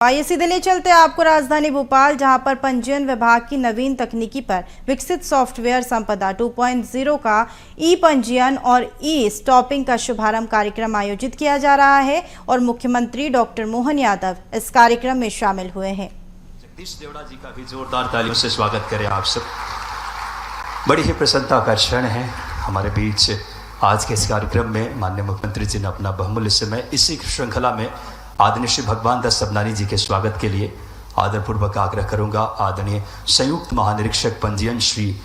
आइए सीधे ले चलते हैं आपको राजधानी भोपाल, जहां पर पंजीयन विभाग की नवीन तकनीकी पर विकसित सॉफ्टवेयर संपदा 2.0 का ई पंजीयन और ई स्टॉपिंग का शुभारंभ कार्यक्रम आयोजित किया जा रहा है और मुख्यमंत्री डॉक्टर मोहन यादव इस कार्यक्रम में शामिल हुए हैं। जगदीश देवड़ा जी का भी जोरदार तालियों से स्वागत करें आप सब। बड़ी ही प्रसन्नता का क्षण है हमारे बीच आज के इस कार्यक्रम में माननीय मुख्यमंत्री जी ने अपना बहुमूल्य समय इसी श्रृंखला में आदरणीय श्री भगवान दास सबनानी जी के स्वागत के लिए आदरपूर्वक आग्रह करूंगा आदरणीय संयुक्त महानिरीक्षक पंजीयन श्री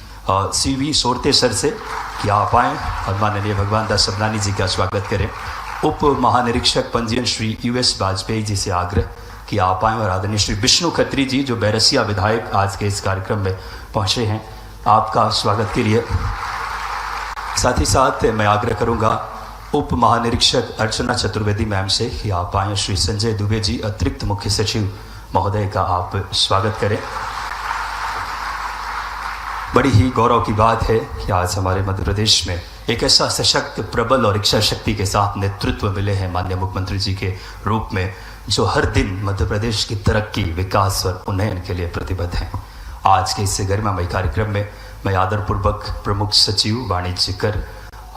CV सोरते सर से कि आप आएँ और माननीय भगवान दास सबनानी जी का स्वागत करें। उप महानिरीक्षक पंजीयन श्री US वाजपेयी जी से आग्रह कि आप आएँ और आदरणीय श्री विष्णु खत्री जी जो बैरसिया विधायक आज के इस कार्यक्रम में पहुँचे हैं, आपका स्वागत के लिए। साथ ही साथ मैं आग्रह करूंगा उप महानिरीक्षक अर्चना चतुर्वेदी मैम से कि आप आए। श्री संजय दुबे जी अतिरिक्त मुख्य सचिव महोदय का आप स्वागत करें। बड़ी ही गौरव की बात है कि आज हमारे मध्य प्रदेश में एक ऐसा सशक्त, प्रबल और इच्छा शक्ति के साथ नेतृत्व मिले हैं माननीय मुख्यमंत्री जी के रूप में, जो हर दिन मध्य प्रदेश की तरक्की, विकास और उन्नयन के लिए प्रतिबद्ध हैं। आज के इस गरिमामय कार्यक्रम में मैं आदरपूर्वक प्रमुख सचिव वाणिज्य कर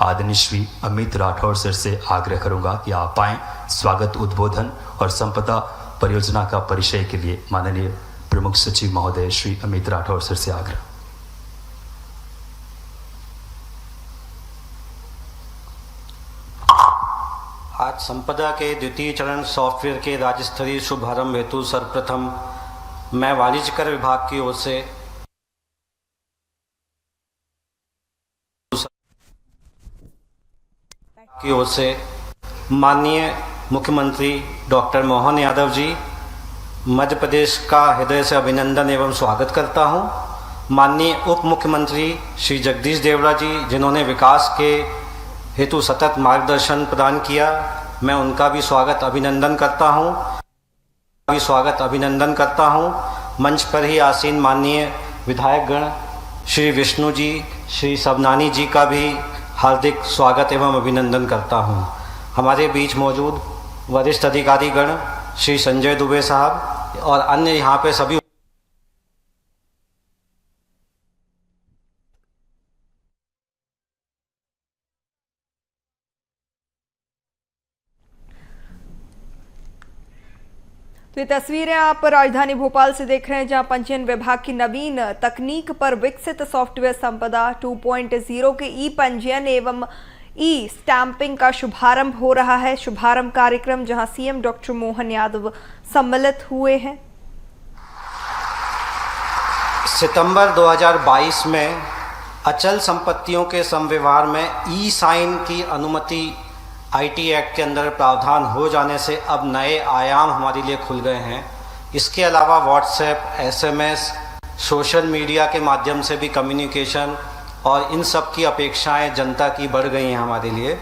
आदरणीय श्री अमित राठौर सर से आग्रह करूंगा कि आप आएँ। स्वागत, उद्बोधन और संपदा परियोजना का परिचय के लिए माननीय प्रमुख सचिव महोदय श्री अमित राठौर सर से आग्रह। आज संपदा के द्वितीय चरण सॉफ्टवेयर के राज्य स्तरीय शुभारंभ हेतु सर्वप्रथम मैं वाणिज्य कर विभाग की ओर से माननीय मुख्यमंत्री डॉक्टर मोहन यादव जी मध्य प्रदेश का हृदय से अभिनंदन एवं स्वागत करता हूं। माननीय उप मुख्यमंत्री श्री जगदीश देवड़ा जी जिन्होंने विकास के हेतु सतत मार्गदर्शन प्रदान किया, मैं उनका भी स्वागत अभिनंदन करता हूं। मंच पर ही आसीन माननीय विधायकगण श्री विष्णु जी, श्री सबनानी जी का भी हार्दिक स्वागत एवं अभिनंदन करता हूं। हमारे बीच मौजूद वरिष्ठ अधिकारीगण श्री संजय दुबे साहब और अन्य यहाँ पे सभी तो ये तस्वीरें आप राजधानी भोपाल से देख रहे हैं, जहां पंजीयन विभाग की नवीन तकनीक पर विकसित सॉफ्टवेयर संपदा 2.0 के ई पंजीयन एवं ई स्टैंपिंग का शुभारंभ हो रहा है। शुभारंभ कार्यक्रम जहां सीएम डॉक्टर मोहन यादव सम्मिलित हुए हैं। सितंबर 2022 में अचल संपत्तियों के संव्यवहार में ई साइन की अनुमति IT एक्ट के अंदर प्रावधान हो जाने से अब नए आयाम हमारे लिए खुल गए हैं। इसके अलावा व्हाट्सएप, SMS, सोशल मीडिया के माध्यम से भी कम्युनिकेशन और इन सब की अपेक्षाएं जनता की बढ़ गई हैं हमारे लिए।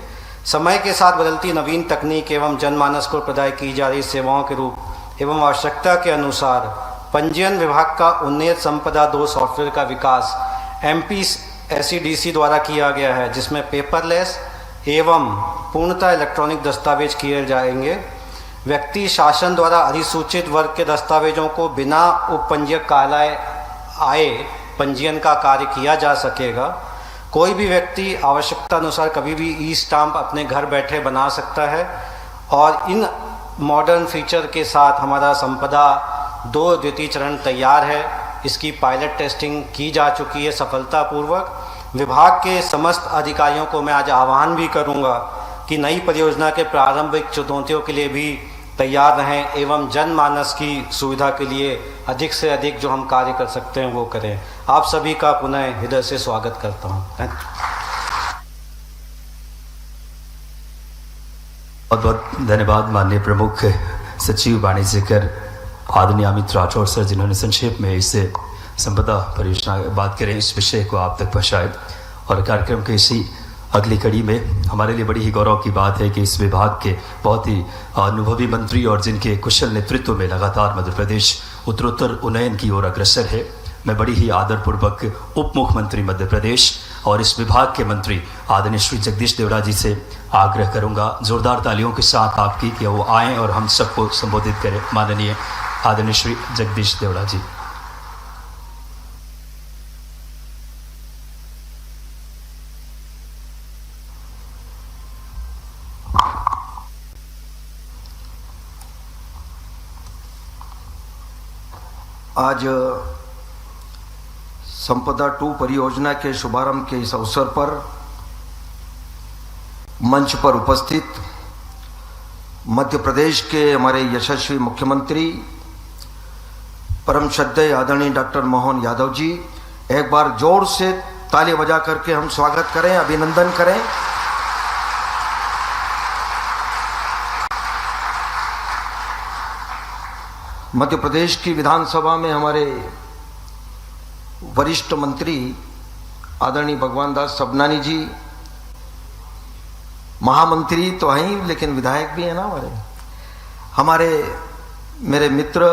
समय के साथ बदलती नवीन तकनीक एवं जनमानस को प्रदान की जा रही सेवाओं के रूप एवं आवश्यकता के अनुसार पंजीयन विभाग का उन्नत संपदा 2 सॉफ्टवेयर का विकास MP SEDC द्वारा किया गया है, जिसमें पेपरलेस एवं पूर्णतः इलेक्ट्रॉनिक दस्तावेज किए जाएंगे। व्यक्ति शासन द्वारा अधिसूचित वर्ग के दस्तावेजों को बिना उपपंजीयक कार्यालय आए पंजीयन का कार्य किया जा सकेगा। कोई भी व्यक्ति आवश्यकता अनुसार कभी भी ई स्टाम्प अपने घर बैठे बना सकता है और इन मॉडर्न फीचर के साथ हमारा संपदा 2 द्वितीय चरण तैयार है। इसकी पायलट टेस्टिंग की जा चुकी है सफलतापूर्वक। विभाग के समस्त अधिकारियों को मैं आज आह्वान भी करूंगा कि नई परियोजना के प्रारंभिक चुनौतियों के लिए भी तैयार रहें एवं जनमानस की सुविधा के लिए अधिक से अधिक जो हम कार्य कर सकते हैं वो करें। आप सभी का पुनः हृदय से स्वागत करता हूं। बहुत बहुत धन्यवाद माननीय प्रमुख सचिव वाणिज्य कर आदरणीय अमित राठौर सर, जिन्होंने संक्षेप में इससे संपदा परियोजना बात करें, इस विषय को आप तक पहुँचाए। और कार्यक्रम के इसी अगली कड़ी में हमारे लिए बड़ी ही गौरव की बात है कि इस विभाग के बहुत ही अनुभवी मंत्री और जिनके कुशल नेतृत्व में लगातार मध्य प्रदेश उत्तरोत्तर उन्नयन की ओर अग्रसर है, मैं बड़ी ही आदरपूर्वक उप मुख्यमंत्री मध्य प्रदेश और इस विभाग के मंत्री आदरणीय श्री जगदीश देवड़ा जी से आग्रह करूंगा जोरदार तालियों के साथ आपकी कि वो आएँ और हम सबको संबोधित करें। माननीय आदरणीय श्री जगदीश देवड़ा जी। आज संपदा 2 परियोजना के शुभारंभ के इस अवसर पर मंच पर उपस्थित मध्य प्रदेश के हमारे यशस्वी मुख्यमंत्री परम श्रद्धेय आदरणीय डॉक्टर मोहन यादव जी, एक बार जोर से ताली बजा करके हम स्वागत करें, अभिनंदन करें। मध्य प्रदेश की विधानसभा में हमारे वरिष्ठ मंत्री आदरणीय भगवान दास सबनानी जी, महामंत्री तो हैं ही लेकिन विधायक भी हैं ना हमारे मेरे मित्र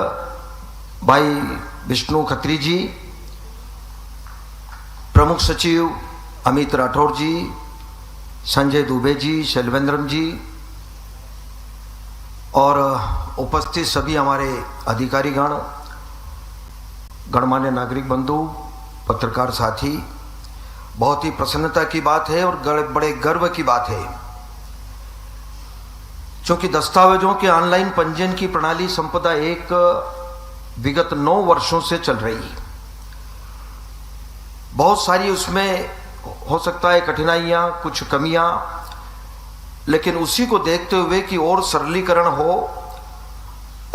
भाई विष्णु खत्री जी, प्रमुख सचिव अमित राठौर जी, संजय दुबे जी, शैलवेंद्रन जी और उपस्थित सभी हमारे अधिकारीगण, गणमान्य नागरिक बंधु, पत्रकार साथी, बहुत ही प्रसन्नता की बात है और बड़े गर्व की बात है क्योंकि दस्तावेजों के ऑनलाइन पंजीयन की प्रणाली संपदा 1 विगत 9 वर्षों से चल रही। बहुत सारी उसमें हो सकता है कठिनाइयां, कुछ कमियां, लेकिन उसी को देखते हुए कि और सरलीकरण हो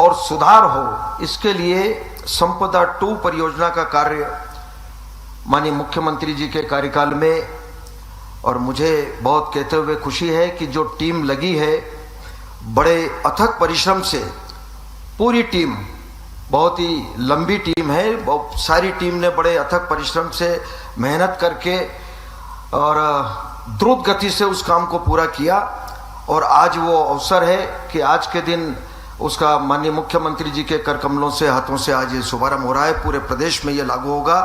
और सुधार हो, इसके लिए संपदा 2 परियोजना का कार्य माननीय मुख्यमंत्री जी के कार्यकाल में, और मुझे बहुत कहते हुए खुशी है कि जो टीम लगी है, बड़े अथक परिश्रम से पूरी टीम, बहुत ही लंबी टीम है, बहुत सारी टीम ने बड़े अथक परिश्रम से मेहनत करके और द्रुत गति से उस काम को पूरा किया। और आज वो अवसर है कि आज के दिन उसका माननीय मुख्यमंत्री जी के कर कमलों से, हाथों से आज ये शुभारंभ हो रहा है, पूरे प्रदेश में ये लागू होगा।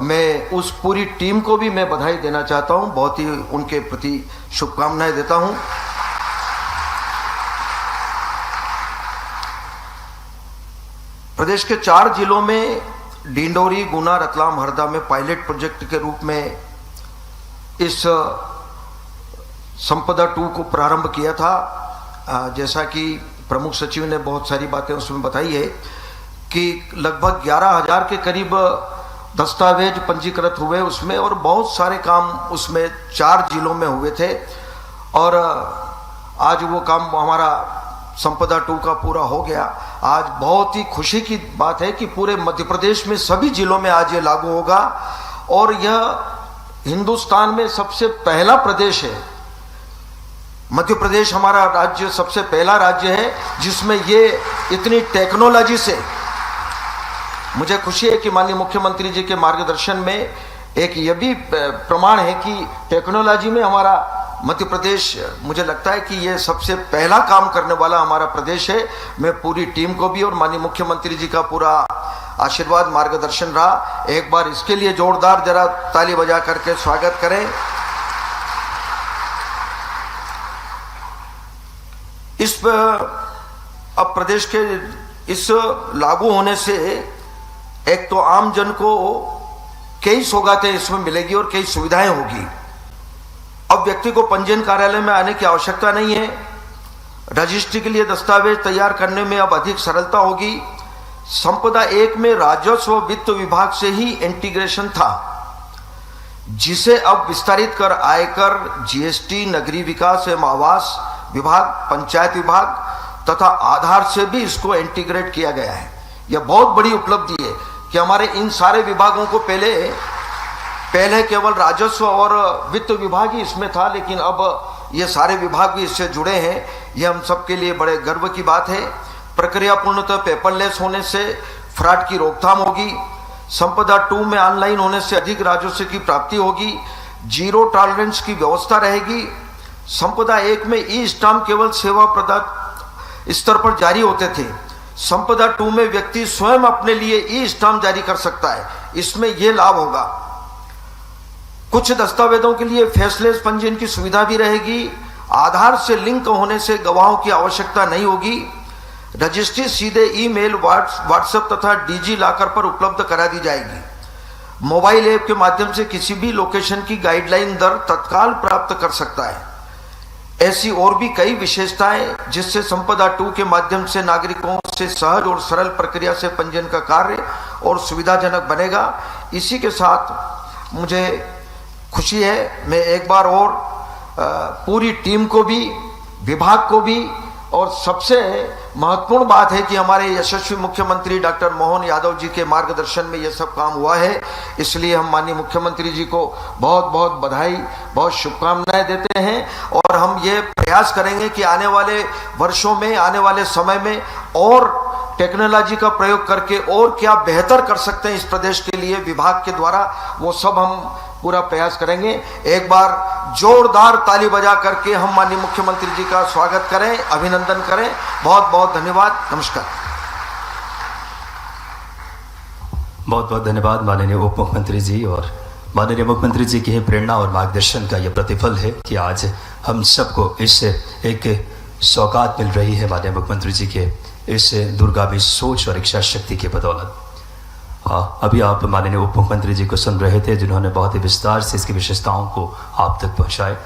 मैं उस पूरी टीम को भी मैं बधाई देना चाहता हूं, बहुत ही उनके प्रति शुभकामनाएं देता हूं। प्रदेश के 4 जिलों में डिंडोरी, गुना, रतलाम, हरदा में पायलट प्रोजेक्ट के रूप में इस संपदा 2 को प्रारंभ किया था। जैसा कि प्रमुख सचिव ने बहुत सारी बातें उसमें बताई है कि लगभग 11,000 के करीब दस्तावेज पंजीकृत हुए उसमें, और बहुत सारे काम उसमें 4 जिलों में हुए थे। और आज वो काम हमारा संपदा 2 का पूरा हो गया। आज बहुत ही खुशी की बात है कि पूरे मध्य प्रदेश में सभी जिलों में आज ये लागू होगा, और यह हिंदुस्तान में सबसे पहला प्रदेश है। मध्य प्रदेश हमारा राज्य सबसे पहला राज्य है जिसमें ये इतनी टेक्नोलॉजी से, मुझे खुशी है कि माननीय मुख्यमंत्री जी के मार्गदर्शन में एक यह भी प्रमाण है कि टेक्नोलॉजी में हमारा मध्य प्रदेश, मुझे लगता है कि ये सबसे पहला काम करने वाला हमारा प्रदेश है। मैं पूरी टीम को भी और माननीय मुख्यमंत्री जी का पूरा आशीर्वाद, मार्गदर्शन रहा। एक बार इसके लिए जोरदार जरा ताली बजा करके स्वागत करें। अब प्रदेश के इस लागू होने से एक तो आम जन को कई सौगातें इसमें मिलेगी और कई सुविधाएं होगी। अब व्यक्ति को पंजीयन कार्यालय में आने की आवश्यकता नहीं है। रजिस्ट्री के लिए दस्तावेज तैयार करने में अब अधिक सरलता होगी। संपदा 1 में राजस्व वित्त विभाग से ही इंटीग्रेशन था, जिसे अब विस्तारित कर आयकर, जीएसटी, नगरीय विकास एवं आवास विभाग, पंचायत विभाग तथा आधार से भी इसको इंटीग्रेट किया गया है। यह बहुत बड़ी उपलब्धि है कि हमारे इन सारे विभागों को पहले केवल राजस्व और वित्त विभाग ही इसमें था, लेकिन अब ये सारे विभाग भी इससे जुड़े हैं। ये हम सबके लिए बड़े गर्व की बात है। प्रक्रिया पूर्णतः पेपरलेस होने से फ्रॉड की रोकथाम होगी। संपदा 2 में ऑनलाइन होने से अधिक राजस्व की प्राप्ति होगी। जीरो टॉलरेंस की व्यवस्था रहेगी। संपदा 1 में ई स्टाम्प केवल सेवा प्रदाता स्तर पर जारी होते थे। संपदा 2 में व्यक्ति स्वयं अपने लिए ई स्टाम्प जारी कर सकता है। इसमें यह लाभ होगा। कुछ दस्तावेजों के लिए फेसलेस पंजीयन की सुविधा भी रहेगी। आधार से लिंक होने से गवाहों की आवश्यकता नहीं होगी। रजिस्ट्री सीधे ईमेल, व्हाट्सएप तथा डिजी लॉकर पर उपलब्ध करा दी जाएगी। मोबाइल ऐप के माध्यम से किसी भी लोकेशन की गाइडलाइन दर तत्काल प्राप्त कर सकता है। ऐसी और भी कई विशेषताएं जिससे संपदा 2 के माध्यम से नागरिकों से सहज और सरल प्रक्रिया से पंजीयन का कार्य और सुविधाजनक बनेगा। इसी के साथ मुझे खुशी है, मैं एक बार और पूरी टीम को भी, विभाग को भी, और सबसे महत्वपूर्ण बात है कि हमारे यशस्वी मुख्यमंत्री डॉक्टर मोहन यादव जी के मार्गदर्शन में यह सब काम हुआ है। इसलिए हम माननीय मुख्यमंत्री जी को बहुत बहुत बधाई, बहुत शुभकामनाएं देते हैं। और हम ये प्रयास करेंगे कि आने वाले वर्षों में, आने वाले समय में और टेक्नोलॉजी का प्रयोग करके और क्या बेहतर कर सकते हैं इस प्रदेश के लिए विभाग के द्वारा, वो सब हम पूरा प्रयास करेंगे। एक बार जोरदार ताली बजा करके हम माननीय मुख्यमंत्री जी का स्वागत करें, अभिनंदन करें। बहुत बहुत धन्यवाद, नमस्कार। बहुत बहुत धन्यवाद माननीय उप मुख्यमंत्री जी। और माननीय मुख्यमंत्री जी की प्रेरणा और मार्गदर्शन का यह प्रतिफल है कि आज हम सबको इससे एक सौगात मिल रही है माननीय मुख्यमंत्री जी के इस दूरगामी सोच और इच्छा शक्ति के बदौलत। अभी आप माननीय उप मुख्यमंत्री जी को सुन रहे थे, जिन्होंने बहुत ही विस्तार से इसकी विशेषताओं को आप तक पहुंचाए।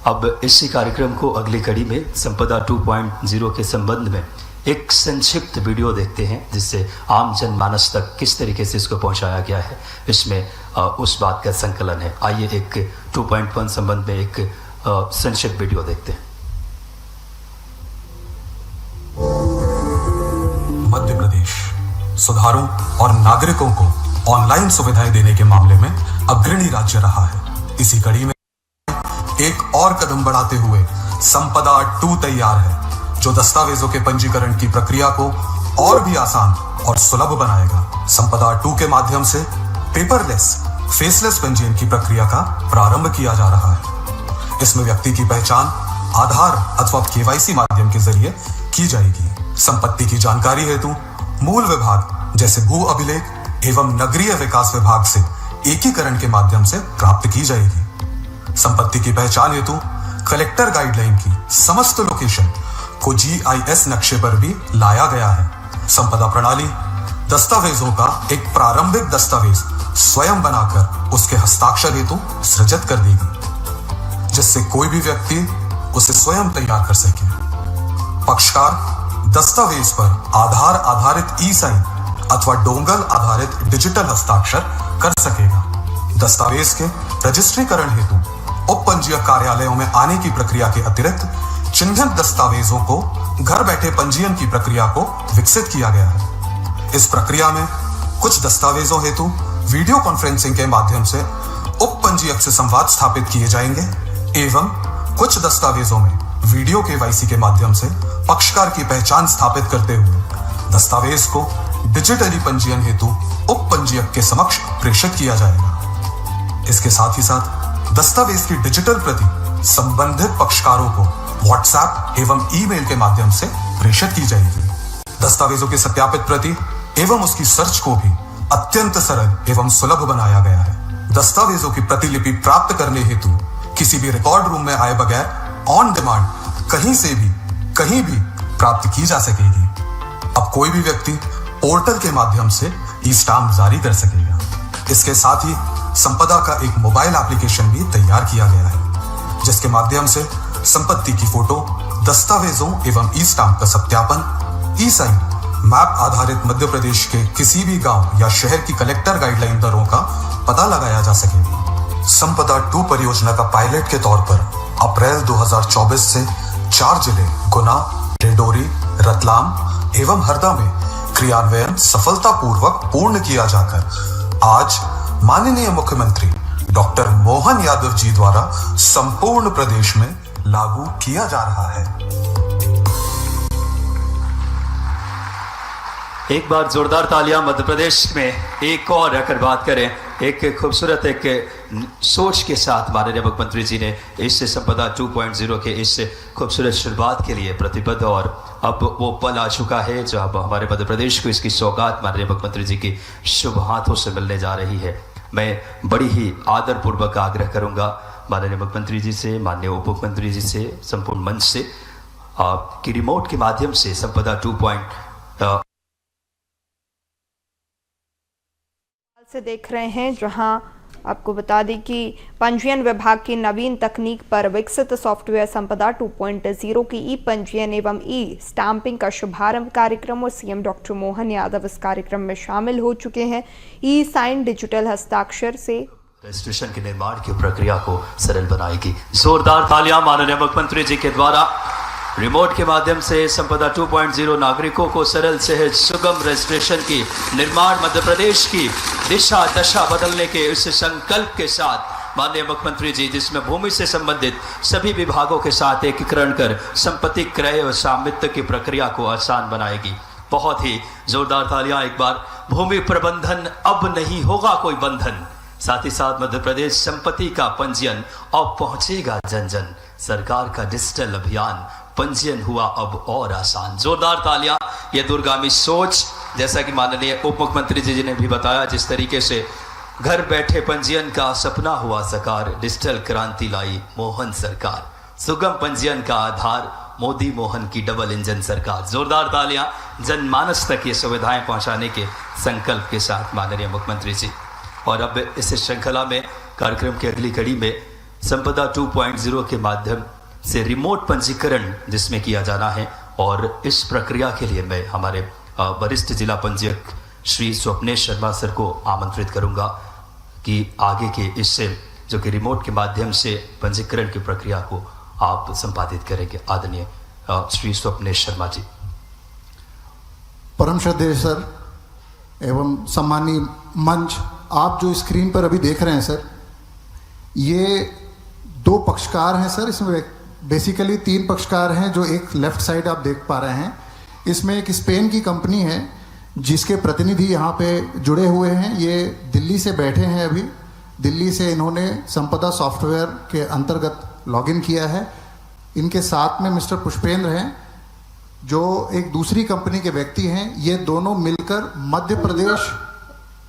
अब इसी कार्यक्रम को अगली कड़ी में संपदा 2.0 के संबंध में एक संक्षिप्त वीडियो देखते हैं, जिससे आम जनमानस तक किस तरीके से इसको पहुंचाया गया है, इसमें उस बात का संकलन है। आइए एक 2.1 संबंध में एक संक्षिप्त वीडियो देखते हैं। मध्य प्रदेश सुधारों और नागरिकों को ऑनलाइन सुविधाएं देने के मामले में अग्रणी राज्य रहा है। इसी कड़ी में एक और कदम बढ़ाते हुए संपदा 2 तैयार है, जो दस्तावेजों के पंजीकरण की प्रक्रिया को और भी आसान और सुलभ बनाएगा। संपदा 2 के माध्यम से पेपरलेस, फेसलेस पंजीयन की प्रक्रिया का प्रारंभ किया जा रहा है। इसमें व्यक्ति की पहचान आधार अथवा केवाईसी माध्यम के जरिए की जाएगी। संपत्ति की जानकारी हेतु मूल विभाग जैसे भू अभिलेख एवं नगरीय विकास विभाग से एकीकरण के माध्यम से प्राप्त की जाएगी। संपत्ति की पहचान हेतु कलेक्टर गाइडलाइन की समस्त लोकेशन को GIS नक्शे पर भी लाया गया है। संपदा प्रणाली दस्तावेजों का एक प्रारंभिक दस्तावेज स्वयं बनाकर उसके हस्ताक्षर हेतु सृजित कर देगी, जिससे कोई भी व्यक्ति उसे स्वयं तैयार कर सके। पक्षकार दस्तावेज पर आधार आधारित ई-साइन अथवा डोंगल आधारित डिजिटल हस्ताक्षर कर सकेगा। दस्तावेज के रजिस्ट्रीकरण हेतु उप पंजीयक कार्यालयों में आने की प्रक्रिया के अतिरिक्त चिन्हित दस्तावेजों को घर बैठे पंजीयन की प्रक्रिया को विकसित किया गया है। इस प्रक्रिया में कुछ दस्तावेजों हेतु वीडियो कॉन्फ्रेंसिंग के माध्यम से उप पंजीयक से संवाद स्थापित किए जाएंगे एवं कुछ दस्तावेजों में वीडियो केवाईसी के माध्यम से पक्षकार की पहचान स्थापित करते हुए दस्तावेज को डिजिटली पंजीयन हेतु उप पंजीयक के समक्ष प्रेषित किया जाएगा। इसके साथ ही साथ दस्तावेज की डिजिटल प्रति संबंधित पक्षकारों को व्हाट्सएप एवं ईमेल के माध्यम से प्रेषित की जाएगी। दस्तावेजों की सत्यापित प्रति एवं उसकी सर्च को भी अत्यंत सरल एवं सुलभ बनाया गया है। दस्तावेजों की प्रतिलिपि प्राप्त करने हेतु किसी भी रिकॉर्ड रूम में आए बगैर ऑन डिमांड कहीं से भी कहीं भी प्राप्त की जा सकेगी। अब कोई भी व्यक्ति पोर्टल के माध्यम से ई-स्टाम्प जारी कर सकेगा। इसके साथ ही संपदा का एक मोबाइल एप्लीकेशन भी तैयार किया गया है, जिसके माध्यम से संपत्ति की फोटो, दस्तावेजों एवं ई-स्टाम्प का सत्यापन, ई-साइन, मैप आधारित मध्य प्रदेश के किसी भी गांव या शहर की कलेक्टर गाइडलाइन दरों का पता लगाया जा सकेगा। संपदा 2 परियोजना का पायलट के तौर पर अप्रैल 2024 से 4 जिले गुना, डिंडोरी, रतलाम एवं हरदा में क्रियान्वयन सफलतापूर्वक पूर्ण किया जाकर आज माननीय मुख्यमंत्री डॉक्टर मोहन यादव जी द्वारा संपूर्ण प्रदेश में लागू किया जा रहा है। एक बार जोरदार तालियां मध्य प्रदेश में एक और अगर बात करें, एक खूबसूरत एक सोच के साथ माननीय मुख्यमंत्री जी ने इस संपदा 2.0 के इस खूबसूरत शुरुआत के लिए प्रतिबद्ध, और अब वो पल आ चुका है जब हमारे मध्य प्रदेश को इसकी सौगात माननीय मुख्यमंत्री जी की शुभ हाथों से मिलने जा रही है। मैं बड़ी ही आदरपूर्वक आग्रह करूंगा माननीय मुख्यमंत्री जी से, माननीय उप मुख्यमंत्री जी से, संपूर्ण मंच से आपकी रिमोट के माध्यम से संपदा 2 से देख रहे हैं, जहां आपको बता दें कि पंजीयन विभाग की नवीन तकनीक पर विकसित सॉफ्टवेयर संपदा 2.0 की ई पंजीयन एवं ई स्टैंपिंग का शुभारंभ कार्यक्रम और सीएम डॉक्टर मोहन यादव इस कार्यक्रम में शामिल हो चुके हैं। ई साइन डिजिटल हस्ताक्षर से रजिस्ट्रेशन के निर्माण की प्रक्रिया को सरल बनाएगी। जोरदार तालियां माननीय मुख्यमंत्री जी के द्वारा रिमोट के माध्यम से संपदा 2.0 नागरिकों को सरल सहज सुगम रजिस्ट्रेशन की निर्माण मध्य प्रदेश की दिशा दशा बदलने के इस संकल्प के साथ माननीय मुख्यमंत्री जी, जिसमें भूमि से संबंधित सभी विभागों के साथ एकीकरण कर संपत्ति क्रय और स्वामित्व की प्रक्रिया को आसान बनाएगी। बहुत ही जोरदार तालियां एक बार। भूमि प्रबंधन अब नहीं होगा कोई बंधन, साथ ही साथ मध्य प्रदेश संपत्ति का पंजीयन अब पहुंचेगा जन जन। सरकार का डिजिटल अभियान पंजीयन हुआ अब और आसान। जोरदार तालियां। ये दूरगामी सोच, जैसा कि माननीय उप मुख्यमंत्री जी ने भी बताया, जिस तरीके से घर बैठे पंजीयन का सपना हुआ साकार, डिजिटल क्रांति लाई मोहन सरकार, सुगम पंजीयन का आधार मोदी मोहन की डबल इंजन सरकार। जोरदार तालियां जनमानस तक ये सुविधाएं पहुंचाने के संकल्प के साथ माननीय मुख्यमंत्री जी। और अब इस श्रृंखला में कार्यक्रम की अगली कड़ी में संपदा 2.0 के माध्यम से रिमोट पंजीकरण जिसमें किया जाना है, और इस प्रक्रिया के लिए मैं हमारे वरिष्ठ जिला पंजीयक श्री स्वप्नेश शर्मा सर को आमंत्रित करूंगा कि आगे के इससे जो कि रिमोट के माध्यम से पंजीकरण की प्रक्रिया को आप संपादित करेंगे। आदरणीय श्री स्वप्नेश शर्मा जी। परम श्रद्धेय सर एवं सम्मानीय मंच, आप जो स्क्रीन पर अभी देख रहे हैं सर, ये दो पक्षकार हैं सर। इसमें बेसिकली 3 पक्षकार हैं, जो एक लेफ्ट साइड आप देख पा रहे हैं। इसमें एक स्पेन की कंपनी है जिसके प्रतिनिधि यहाँ पे जुड़े हुए हैं। ये दिल्ली से बैठे हैं अभी। दिल्ली से इन्होंने संपदा सॉफ्टवेयर के अंतर्गत लॉगिन किया है। इनके साथ में मिस्टर पुष्पेंद्र हैं, जो एक दूसरी कंपनी के व्यक्ति हैं। ये दोनों मिलकर Madhya Pradesh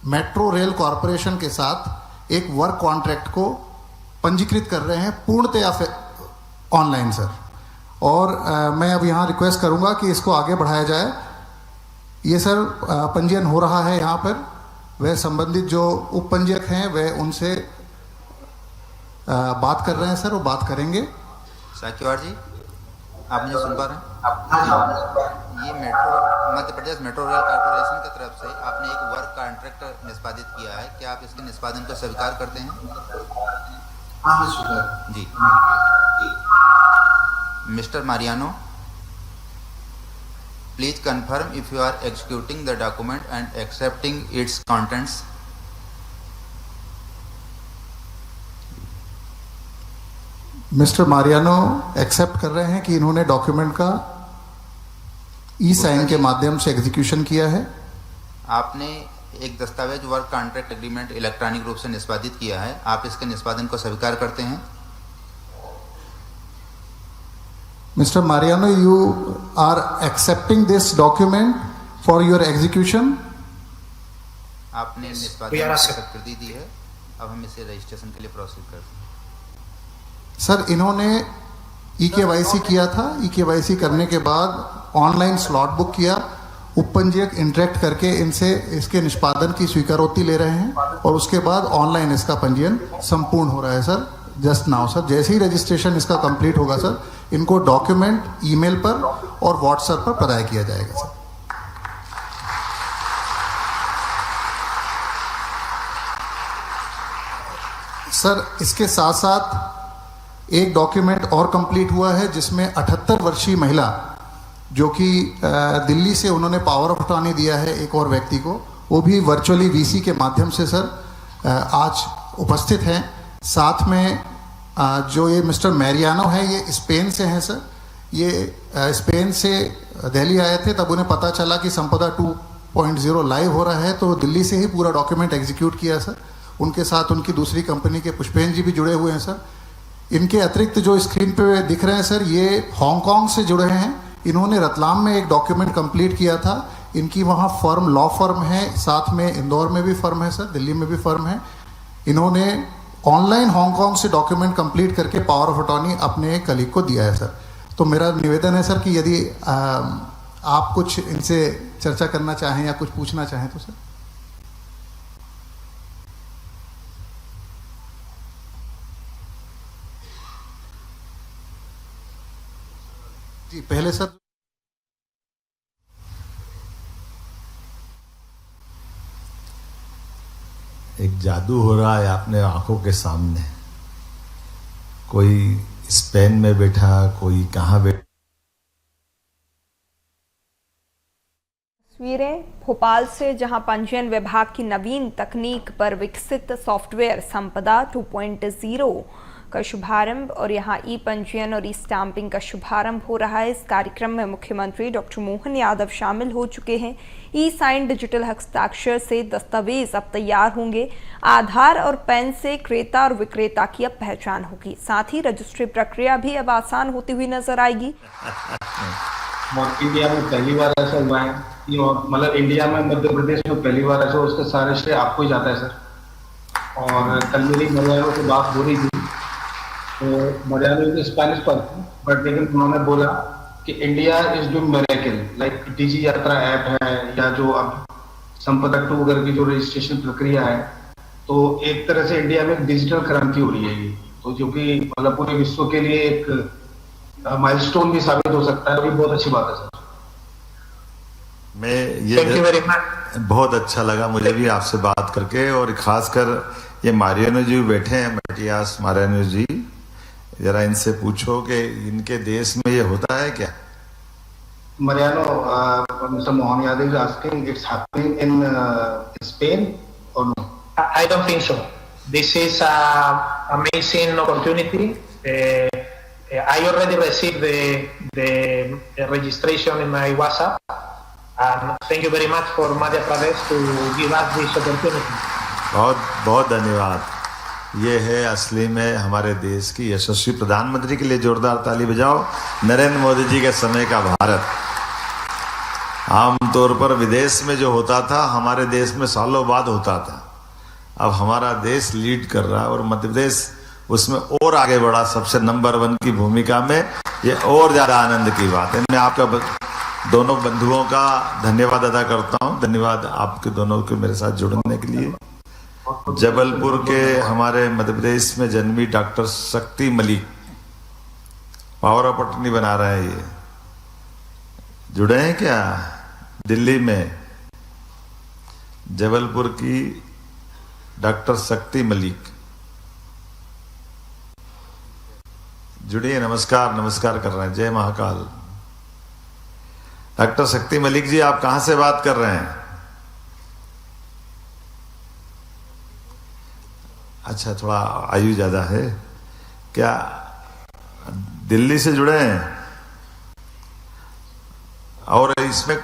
metro rail corporation के साथ एक वर्क कॉन्ट्रैक्ट को पंजीकृत कर रहे हैं, पूर्णतया ऑनलाइन सर। और मैं अब यहाँ रिक्वेस्ट करूँगा कि इसको आगे बढ़ाया जाए। ये सर पंजीयन हो रहा है यहाँ पर। वह संबंधित जो उप पंजीयक हैं वह उनसे बात कर रहे हैं सर, वो बात करेंगे। साक्यवाड़ जी, आप मुझे सुन पा रहे हैं? ये Madhya Pradesh metro rail corporation की तरफ से आपने एक वर्क कॉन्ट्रैक्ट निष्पादित किया है, क्या आप इसके निष्पादन को स्वीकार करते हैं? हाँ जी। Mister Mariano, please confirm if you are executing the document and accepting its contents. Mister Mariano accept कर रहे हैं कि इन्होंने डॉक्यूमेंट का ई साइन के माध्यम से एग्जीक्यूशन किया है। आपने एक दस्तावेज वर्क कॉन्ट्रैक्ट एग्रीमेंट इलेक्ट्रॉनिक रूप से निष्पादित किया है, आप इसके निष्पादन को स्वीकार करते हैं? Mr. Mariano, you are accepting this document for your execution? आपने निष्पादन को स्वीकृति दी है, अब हम इसे रजिस्ट्रेशन के लिए प्रोसीड करते हैं। सर, इन्होंने EKYC किया था। EKYC करने के बाद ऑनलाइन स्लॉट बुक किया। उपपंजीयक इंटरेक्ट करके इनसे इसके निष्पादन की स्वीकारोक्ति ले रहे हैं और उसके बाद ऑनलाइन इसका पंजीयन संपूर्ण हो रहा है सर। जस्ट नाउ सर, जैसे ही रजिस्ट्रेशन इसका कंप्लीट होगा सर, इनको डॉक्यूमेंट ईमेल पर और व्हाट्सएप पर प्रदाय किया जाएगा सर। सर, इसके साथ साथ एक डॉक्यूमेंट और कंप्लीट हुआ है जिसमें 78 वर्षीय महिला, जो कि दिल्ली से उन्होंने पावर ऑफ अटॉर्नी दिया है एक और व्यक्ति को, वो भी वर्चुअली VC के माध्यम से सर आज उपस्थित हैं। साथ में जो ये मिस्टर मैरियानो है, ये स्पेन से हैं सर। ये स्पेन से दिल्ली आए थे, तब उन्हें पता चला कि संपदा 2.0 लाइव हो रहा है, तो दिल्ली से ही पूरा डॉक्यूमेंट एग्जीक्यूट किया सर। उनके साथ उनकी दूसरी कंपनी के पुष्पेंद्र जी भी जुड़े हुए हैं सर। इनके अतिरिक्त जो स्क्रीन पे दिख रहे हैं सर, ये हांगकांग से जुड़े हैं। इन्होंने रतलाम में एक डॉक्यूमेंट कंप्लीट किया था। इनकी वहाँ फर्म, लॉ फर्म है, साथ में इंदौर में भी फर्म है सर, दिल्ली में भी फर्म है। इन्होंने ऑनलाइन हांगकांग से डॉक्यूमेंट कंप्लीट करके पावर ऑफ अटॉर्नी अपने कलीग को दिया है सर। तो मेरा निवेदन है सर कि यदि आप कुछ इनसे चर्चा करना चाहें या कुछ पूछना चाहें तो सर। जी पहले सर एक जादू हो रहा है अपने आंखों के सामने। कोई स्पेन में बैठा, कोई कहाँ बैठा। तस्वीरें भोपाल से, जहां पंजीयन विभाग की नवीन तकनीक पर विकसित सॉफ्टवेयर संपदा 2.0 का शुभारंभ और यहां ई पंजीयन और ई स्टैंपिंग का शुभारंभ हो रहा है। इस कार्यक्रम में मुख्यमंत्री डॉक्टर मोहन यादव शामिल हो चुके हैं। ई साइन डिजिटल हस्ताक्षर से दस्तावेज अब तैयार होंगे। आधार और पैन से क्रेता और विक्रेता की अब पहचान होगी। साथ ही रजिस्ट्री प्रक्रिया भी अब आसान होती हुई नजर आएगी। और इंडिया में पहली बार ऐसा हुआ है, मतलब इंडिया में मध्य प्रदेश में पहली बार ऐसा, उसका सारे श्रेय आपको ही जाता है सर। और कल मेरी मलयालों से बात हो रही थी, तो मलयालों की स्पेनिश पर, बट लेकिन उन्होंने बोला कि India is doing miracle, like Digi Yatra app है या जो अब संपदा 2 वगैरह की जो रजिस्ट्रेशन प्रक्रिया है, तो एक तरह से इंडिया में डिजिटल क्रांति हो रही है ये, तो जो कि मतलब पूरे विश्व के लिए एक माइलस्टोन भी साबित हो सकता है और ये बहुत अच्छी बात है सर। मैं ये बहुत अच्छा लगा मुझे भी आपसे बात करके, और खासकर ये मारियानो जी बैठे हैं, मैटियास मारियानो जी, जरा इनसे पूछो कि इनके देश में ये होता है क्या। Mariano, Mr. Mohan Yadav is asking, it's happening in Spain or no? I don't think so. This is an amazing opportunity. I already received the registration in my WhatsApp, and thank you very much for Madhya Pradesh to give us this opportunity. बहुत बहुत धन्यवाद। ये है असली में हमारे देश की यशस्वी प्रधानमंत्री के लिए जोरदार ताली बजाओ। नरेंद्र मोदी जी के समय का भारत। आमतौर पर विदेश में जो होता था, हमारे देश में सालों बाद होता था। अब हमारा देश लीड कर रहा है और मध्य प्रदेश उसमें और आगे बढ़ा, सबसे नंबर 1 की भूमिका में। ये और ज्यादा आनंद की बात है। मैं आपका दोनों बंधुओं का धन्यवाद अदा करता हूँ। धन्यवाद आपके दोनों के मेरे साथ जुड़ने के लिए। जबलपुर के हमारे मध्य प्रदेश में जन्मी डॉक्टर शक्ति मलिक पावर ऑफ अटर्नी बना रहे हैं। ये जुड़े हैं क्या? दिल्ली में जबलपुर की डॉक्टर शक्ति मलिक जुड़िए। नमस्कार नमस्कार कर रहे हैं। जय महाकाल। डॉक्टर शक्ति मलिक जी, आप कहां से बात कर रहे हैं? अच्छा, थोड़ा आयु ज्यादा है क्या? दिल्ली से जुड़े हैं और इसमें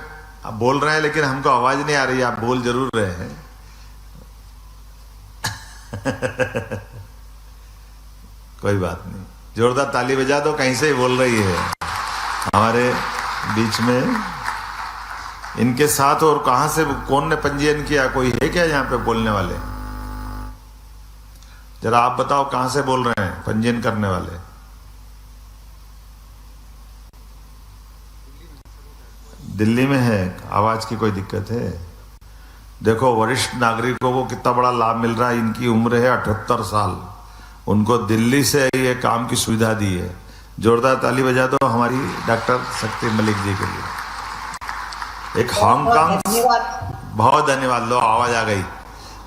आप बोल रहे हैं लेकिन हमको आवाज नहीं आ रही। आप बोल जरूर रहे हैं। कोई बात नहीं, जोरदार ताली बजा दो। कहीं से ही बोल रही है हमारे बीच में। इनके साथ और कहां से, कौन ने पंजीयन किया? कोई है क्या यहाँ पे बोलने वाले? जरा आप बताओ कहां से बोल रहे हैं पंजीयन करने वाले? दिल्ली में है। आवाज की कोई दिक्कत है? देखो, वरिष्ठ नागरिकों को कितना बड़ा लाभ मिल रहा है। इनकी उम्र है 78 साल। उनको दिल्ली से ये काम की सुविधा दी है। जोरदार ताली बजा दो हमारी डॉक्टर शक्ति मलिक जी के लिए। एक हांगकांग, बहुत धन्यवाद। लो, आवाज आ गई।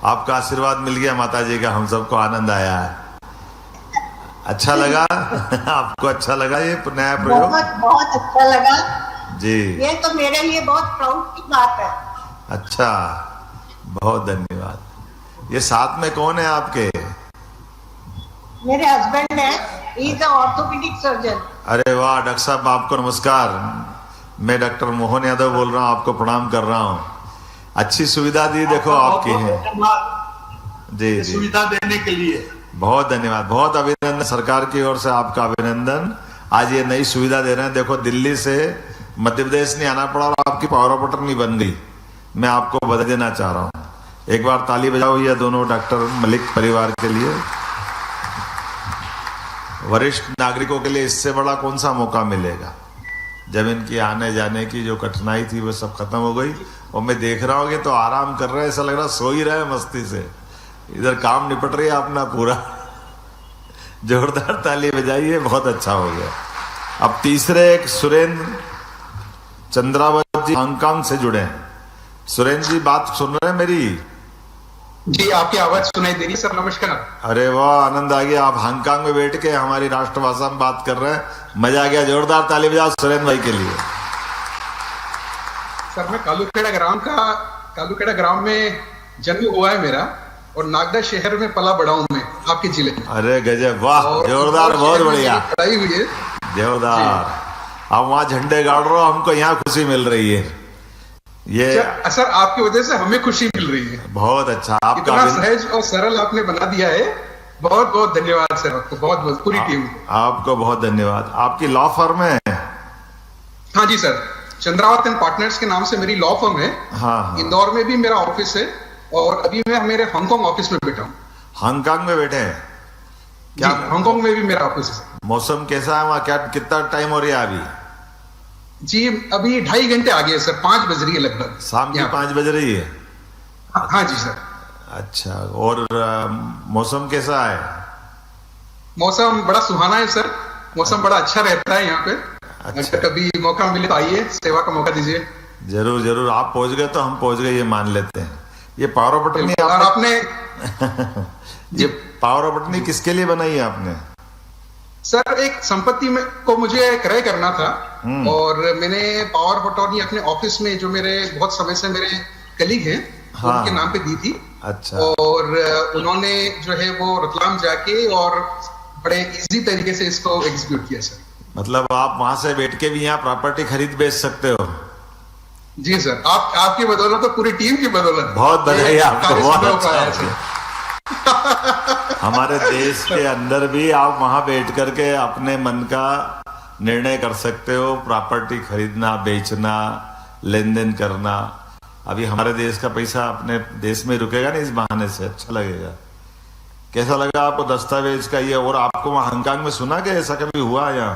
आपका आशीर्वाद मिल गया माता जी का, हम सबको आनंद आया है। अच्छा लगा? आपको अच्छा लगा ये नया प्रयोग? बहुत अच्छा लगा जी। ये तो मेरे लिए बहुत प्राउड की बात है। अच्छा, बहुत धन्यवाद। ये साथ में कौन है आपके? मेरे हस्बैंड है, ही इज ऑर्थोपेडिक सर्जन। अरे वाह, डॉक्टर साहब आपको नमस्कार। मैं डॉक्टर मोहन यादव बोल रहा हूँ, आपको प्रणाम कर रहा हूँ। अच्छी सुविधा दी, देखो आपकी है जी जी। सुविधा देने के लिए बहुत धन्यवाद, बहुत अभिनंदन। सरकार की ओर से आपका अभिनंदन। आज ये नई सुविधा दे रहे हैं। देखो, दिल्ली से मध्य प्रदेश नहीं आना पड़ा और आपकी पावर ऑफ अटर्नी बन गई। मैं आपको बधाई देना चाह रहा हूँ। एक बार ताली बजाओ ये दोनों डॉक्टर मलिक परिवार के लिए। वरिष्ठ नागरिकों के लिए इससे बड़ा कौन सा मौका मिलेगा। जब इनकी आने जाने की जो कठिनाई थी वो सब खत्म हो गई और मैं देख रहा हूँ कि तो आराम कर रहे हैं, ऐसा लग रहा सो ही रहे मस्ती से। इधर काम निपट रही है अपना पूरा। जोरदार ताली बजाइए, बहुत अच्छा हो गया। अब तीसरे एक सुरेंद्र चंद्रावत जी हांगकांग से जुड़े हैं। सुरेंद्र जी बात सुन रहे हैं मेरी? जी, आपकी आवाज सुनाई दे रही सर, नमस्कार। अरे वाह, आनंद आ गया। आप हांगकांग में बैठ के हमारी राष्ट्रभाषा में बात कर रहे हैं, मजा आ गया। जोरदार ताली बजाओ सुरेंद्र भाई के लिए। सर मैं कालूखेड़ा ग्राम में जन्म हुआ है मेरा और नागदा शहर में पला बड़ा हूं मैं, आपके जिले में। अरे गजब, वाह, जोरदार, बहुत बढ़िया, पढ़ाई हुई है जोरदार। आप वहां झंडे गाड़ रहे हो, हमको यहाँ खुशी मिल रही है। ये सर आपकी वजह से हमें खुशी मिल रही है। बहुत अच्छा, आपका इतना सहज और सरल आपने बना दिया है। बहुत बहुत धन्यवाद सर, आपको बहुत बहुत, पूरी टीम को आपको बहुत धन्यवाद। आपकी लॉ फर्म है? हाँ जी सर, चंद्रावत एंड पार्टनर्स के नाम से मेरी लॉ फर्म है। हाँ। इंदौर में भी मेरा ऑफिस है और अभी मैं मेरे हांगकांग ऑफिस में बैठा हूँ। हांगकांग में बैठे हैं क्या? हांगकांग में भी मेरा ऑफिस है। मौसम कैसा है वहाँ? क्या कितना टाइम हो रहा है अभी? जी अभी 2.5 घंटे आ गए सर, 5 बज रही है लगभग, शाम की 5 बज रही है। हाँ जी सर। अच्छा, और मौसम कैसा है? मौसम बड़ा सुहाना है सर, मौसम बड़ा अच्छा रहता है यहाँ पे। अच्छा। कभी मौका मिले तो आइए, सेवा का मौका दीजिए। जरूर जरूर, आप पहुंच गए तो हम पहुंच गए, ये मान लेते हैं। ये पावर ऑफ अटर्नी आपने ये पावर ऑफ अटर्नी किसके लिए बनाई है आपने? सर एक संपत्ति में को मुझे क्रय करना था और मैंने पावर ऑफ अटॉर्नी अपने ऑफिस में, जो मेरे बहुत समय से मेरे कलीग हैं, हाँ। उनके नाम पे दी थी। अच्छा। और उन्होंने जो है वो रतलाम जाके और बड़े इजी तरीके से इसको एग्जीक्यूट किया सर। मतलब आप वहां से बैठ के भी यहाँ प्रॉपर्टी खरीद बेच सकते हो? जी सर, आपकी बदौलत तो पूरी टीम की बदौलत। बहुत बधाई आपको, बहुत अच्छा अच्छा। हमारे देश के अंदर भी आप वहां बैठ करके अपने मन का निर्णय कर सकते हो, प्रॉपर्टी खरीदना, बेचना, लेन देन करना। अभी हमारे देश का पैसा अपने देश में रुकेगा ना, इस बहाने से अच्छा लगेगा। कैसा लगा आपको दस्तावेज का ये? और आपको वहां हांगकांग में सुना कि ऐसा कभी हुआ यहाँ?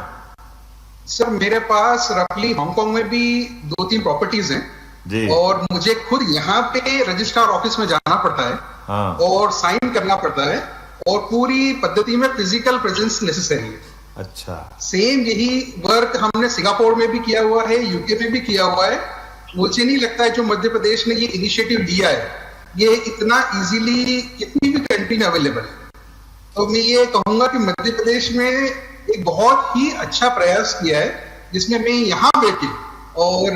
सर मेरे पास रफली हांगकांग में भी 2-3 प्रॉपर्टीज हैं जी। और मुझे खुद यहाँ पे रजिस्ट्रार ऑफिस में जाना पड़ता है। हाँ। और साइन करना पड़ता है और पूरी पद्धति में फिजिकल प्रेजेंस नेसेसरी है। अच्छा। सेम यही वर्क हमने सिंगापुर में भी किया हुआ है, यूके में भी किया हुआ है। मुझे नहीं लगता है जो मध्य प्रदेश ने ये इनिशिएटिव लिया है ये इतना इजीली कितनी भी कंट्री में अवेलेबल है। तो मैं ये कहूंगा कि मध्य प्रदेश में एक बहुत ही अच्छा प्रयास किया है, जिसमें मैं यहाँ बैठे और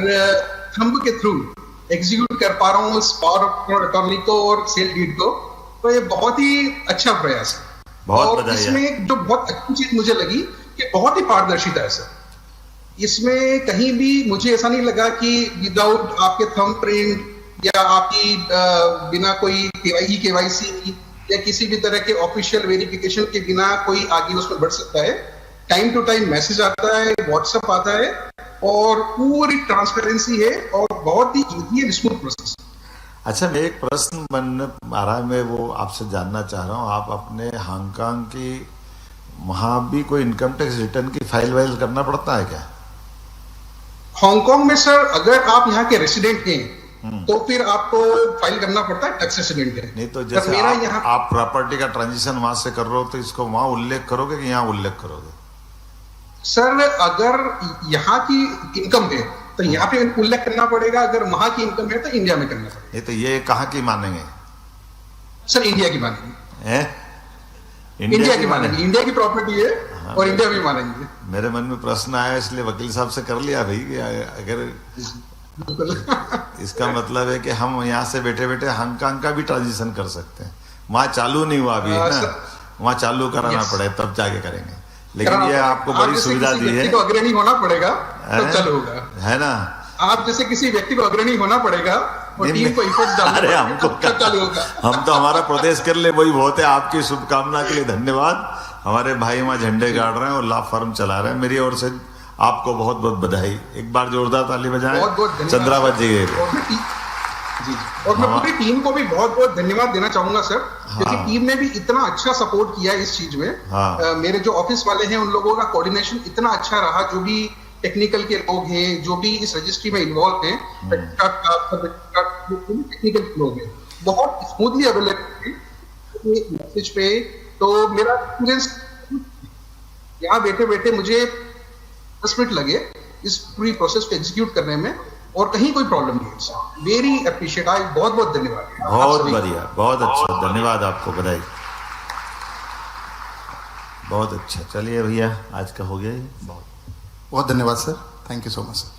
थंब के थ्रू एग्जीक्यूट कर पा रहा हूँ उस पावर ऑफ अटॉर्नी को और सेल डीड को। तो ये बहुत ही अच्छा प्रयास है। बहुत और बधाई। इसमें जो बहुत अच्छी चीज मुझे लगी कि बहुत ही पारदर्शिता है सर। इसमें कहीं भी मुझे ऐसा नहीं लगा कि विदाउट आपके थंब प्रिंट या आपकी बिना कोई केवाईसी या किसी भी तरह के ऑफिशियल वेरिफिकेशन के बिना कोई आगे उसमें बढ़ सकता है। टाइम टू टाइम मैसेज आता है, व्हाट्सएप आता है और पूरी ट्रांसपेरेंसी है और बहुत ही इजी एंड स्मूथ प्रोसेस। अच्छा, मैं एक प्रश्न मन आ रहा है, मैं वो आपसे जानना चाह रहा हूँ। आप अपने हांगकांग की वहां भी कोई इनकम टैक्स रिटर्न की फाइल वाइल करना पड़ता है क्या? हांगकांग में सर अगर आप यहाँ के रेसिडेंट हैं तो फिर आपको फाइल करना पड़ता है, टैक्स रेसिडेंट है। नहीं तो जैसे आप प्रॉपर्टी का ट्रांजिशन वहां से कर रहे हो तो इसको वहां उल्लेख करोगे कि यहाँ उल्लेख करोगे? सर अगर यहाँ की इनकम है तो यहाँ पे उल्लेख करना पड़ेगा, अगर वहां की इनकम है तो इंडिया में करना पड़ेगा। नहीं तो ये कहाँ की मानेंगे? सर इंडिया की मानेंगे। इंडिया की मानेंगे, इंडिया की प्रॉपर्टी है। हाँ, और इंडिया में मानेंगे। मेरे मन में प्रश्न आया इसलिए वकील साहब से कर लिया भाई कि अगर इसका मतलब है कि हम यहाँ से बैठे बैठे हांगकांग का भी ट्रांजिशन कर सकते हैं। वहां चालू नहीं हुआ अभी ना, वहां चालू कराना पड़े तब जाके करेंगे। लेकिन ये आपको बड़ी सुविधा दी है। अग्रणी होना पड़ेगा तब चालू होगा, है ना? आप जैसे किसी व्यक्ति को अग्रणी होना पड़ेगा और टीम को इफेक्ट डालना। अरे हमको चालू होगा, हम तो हमारा प्रदेश कर ले वही बहुत है। आपकी शुभकामना के लिए धन्यवाद। हमारे भाई वहां झंडे गाड़ रहे हैं और लॉ फर्म चला रहे हैं। मेरी ओर से आपको बहुत बहुत बधाई। एक बार जोरदार ताली बजाएं चंद्रावत जी। जी और मैं पूरी टीम को भी बहुत बहुत धन्यवाद देना चाहूंगा सर, क्योंकि टीम ने भी इतना अच्छा सपोर्ट किया इस चीज में। मेरे जो ऑफिस वाले हैं उन लोगों का कोऑर्डिनेशन इतना अच्छा रहा, जो भी टेक्निकल के लोग हैं, जो भी इस रजिस्ट्री में इन्वॉल्व हैं, टेक्निकल लोग हैं, बहुत स्मूथली अवेलेबल मैसेज पे। तो मेरा एक्सपीरियंस यहाँ बैठे बैठे मुझे 10 मिनट लगे इस पूरी प्रोसेस को एग्जीक्यूट करने में, और कहीं कोई प्रॉब्लम नहीं है। वेरी अप्रिशिएट, बहुत बहुत धन्यवाद। बहुत बढ़िया, बहुत अच्छा, धन्यवाद आपको, बधाई, बहुत अच्छा। चलिए भैया, आज का हो गया, बहुत बहुत धन्यवाद sir, thank you so much sir.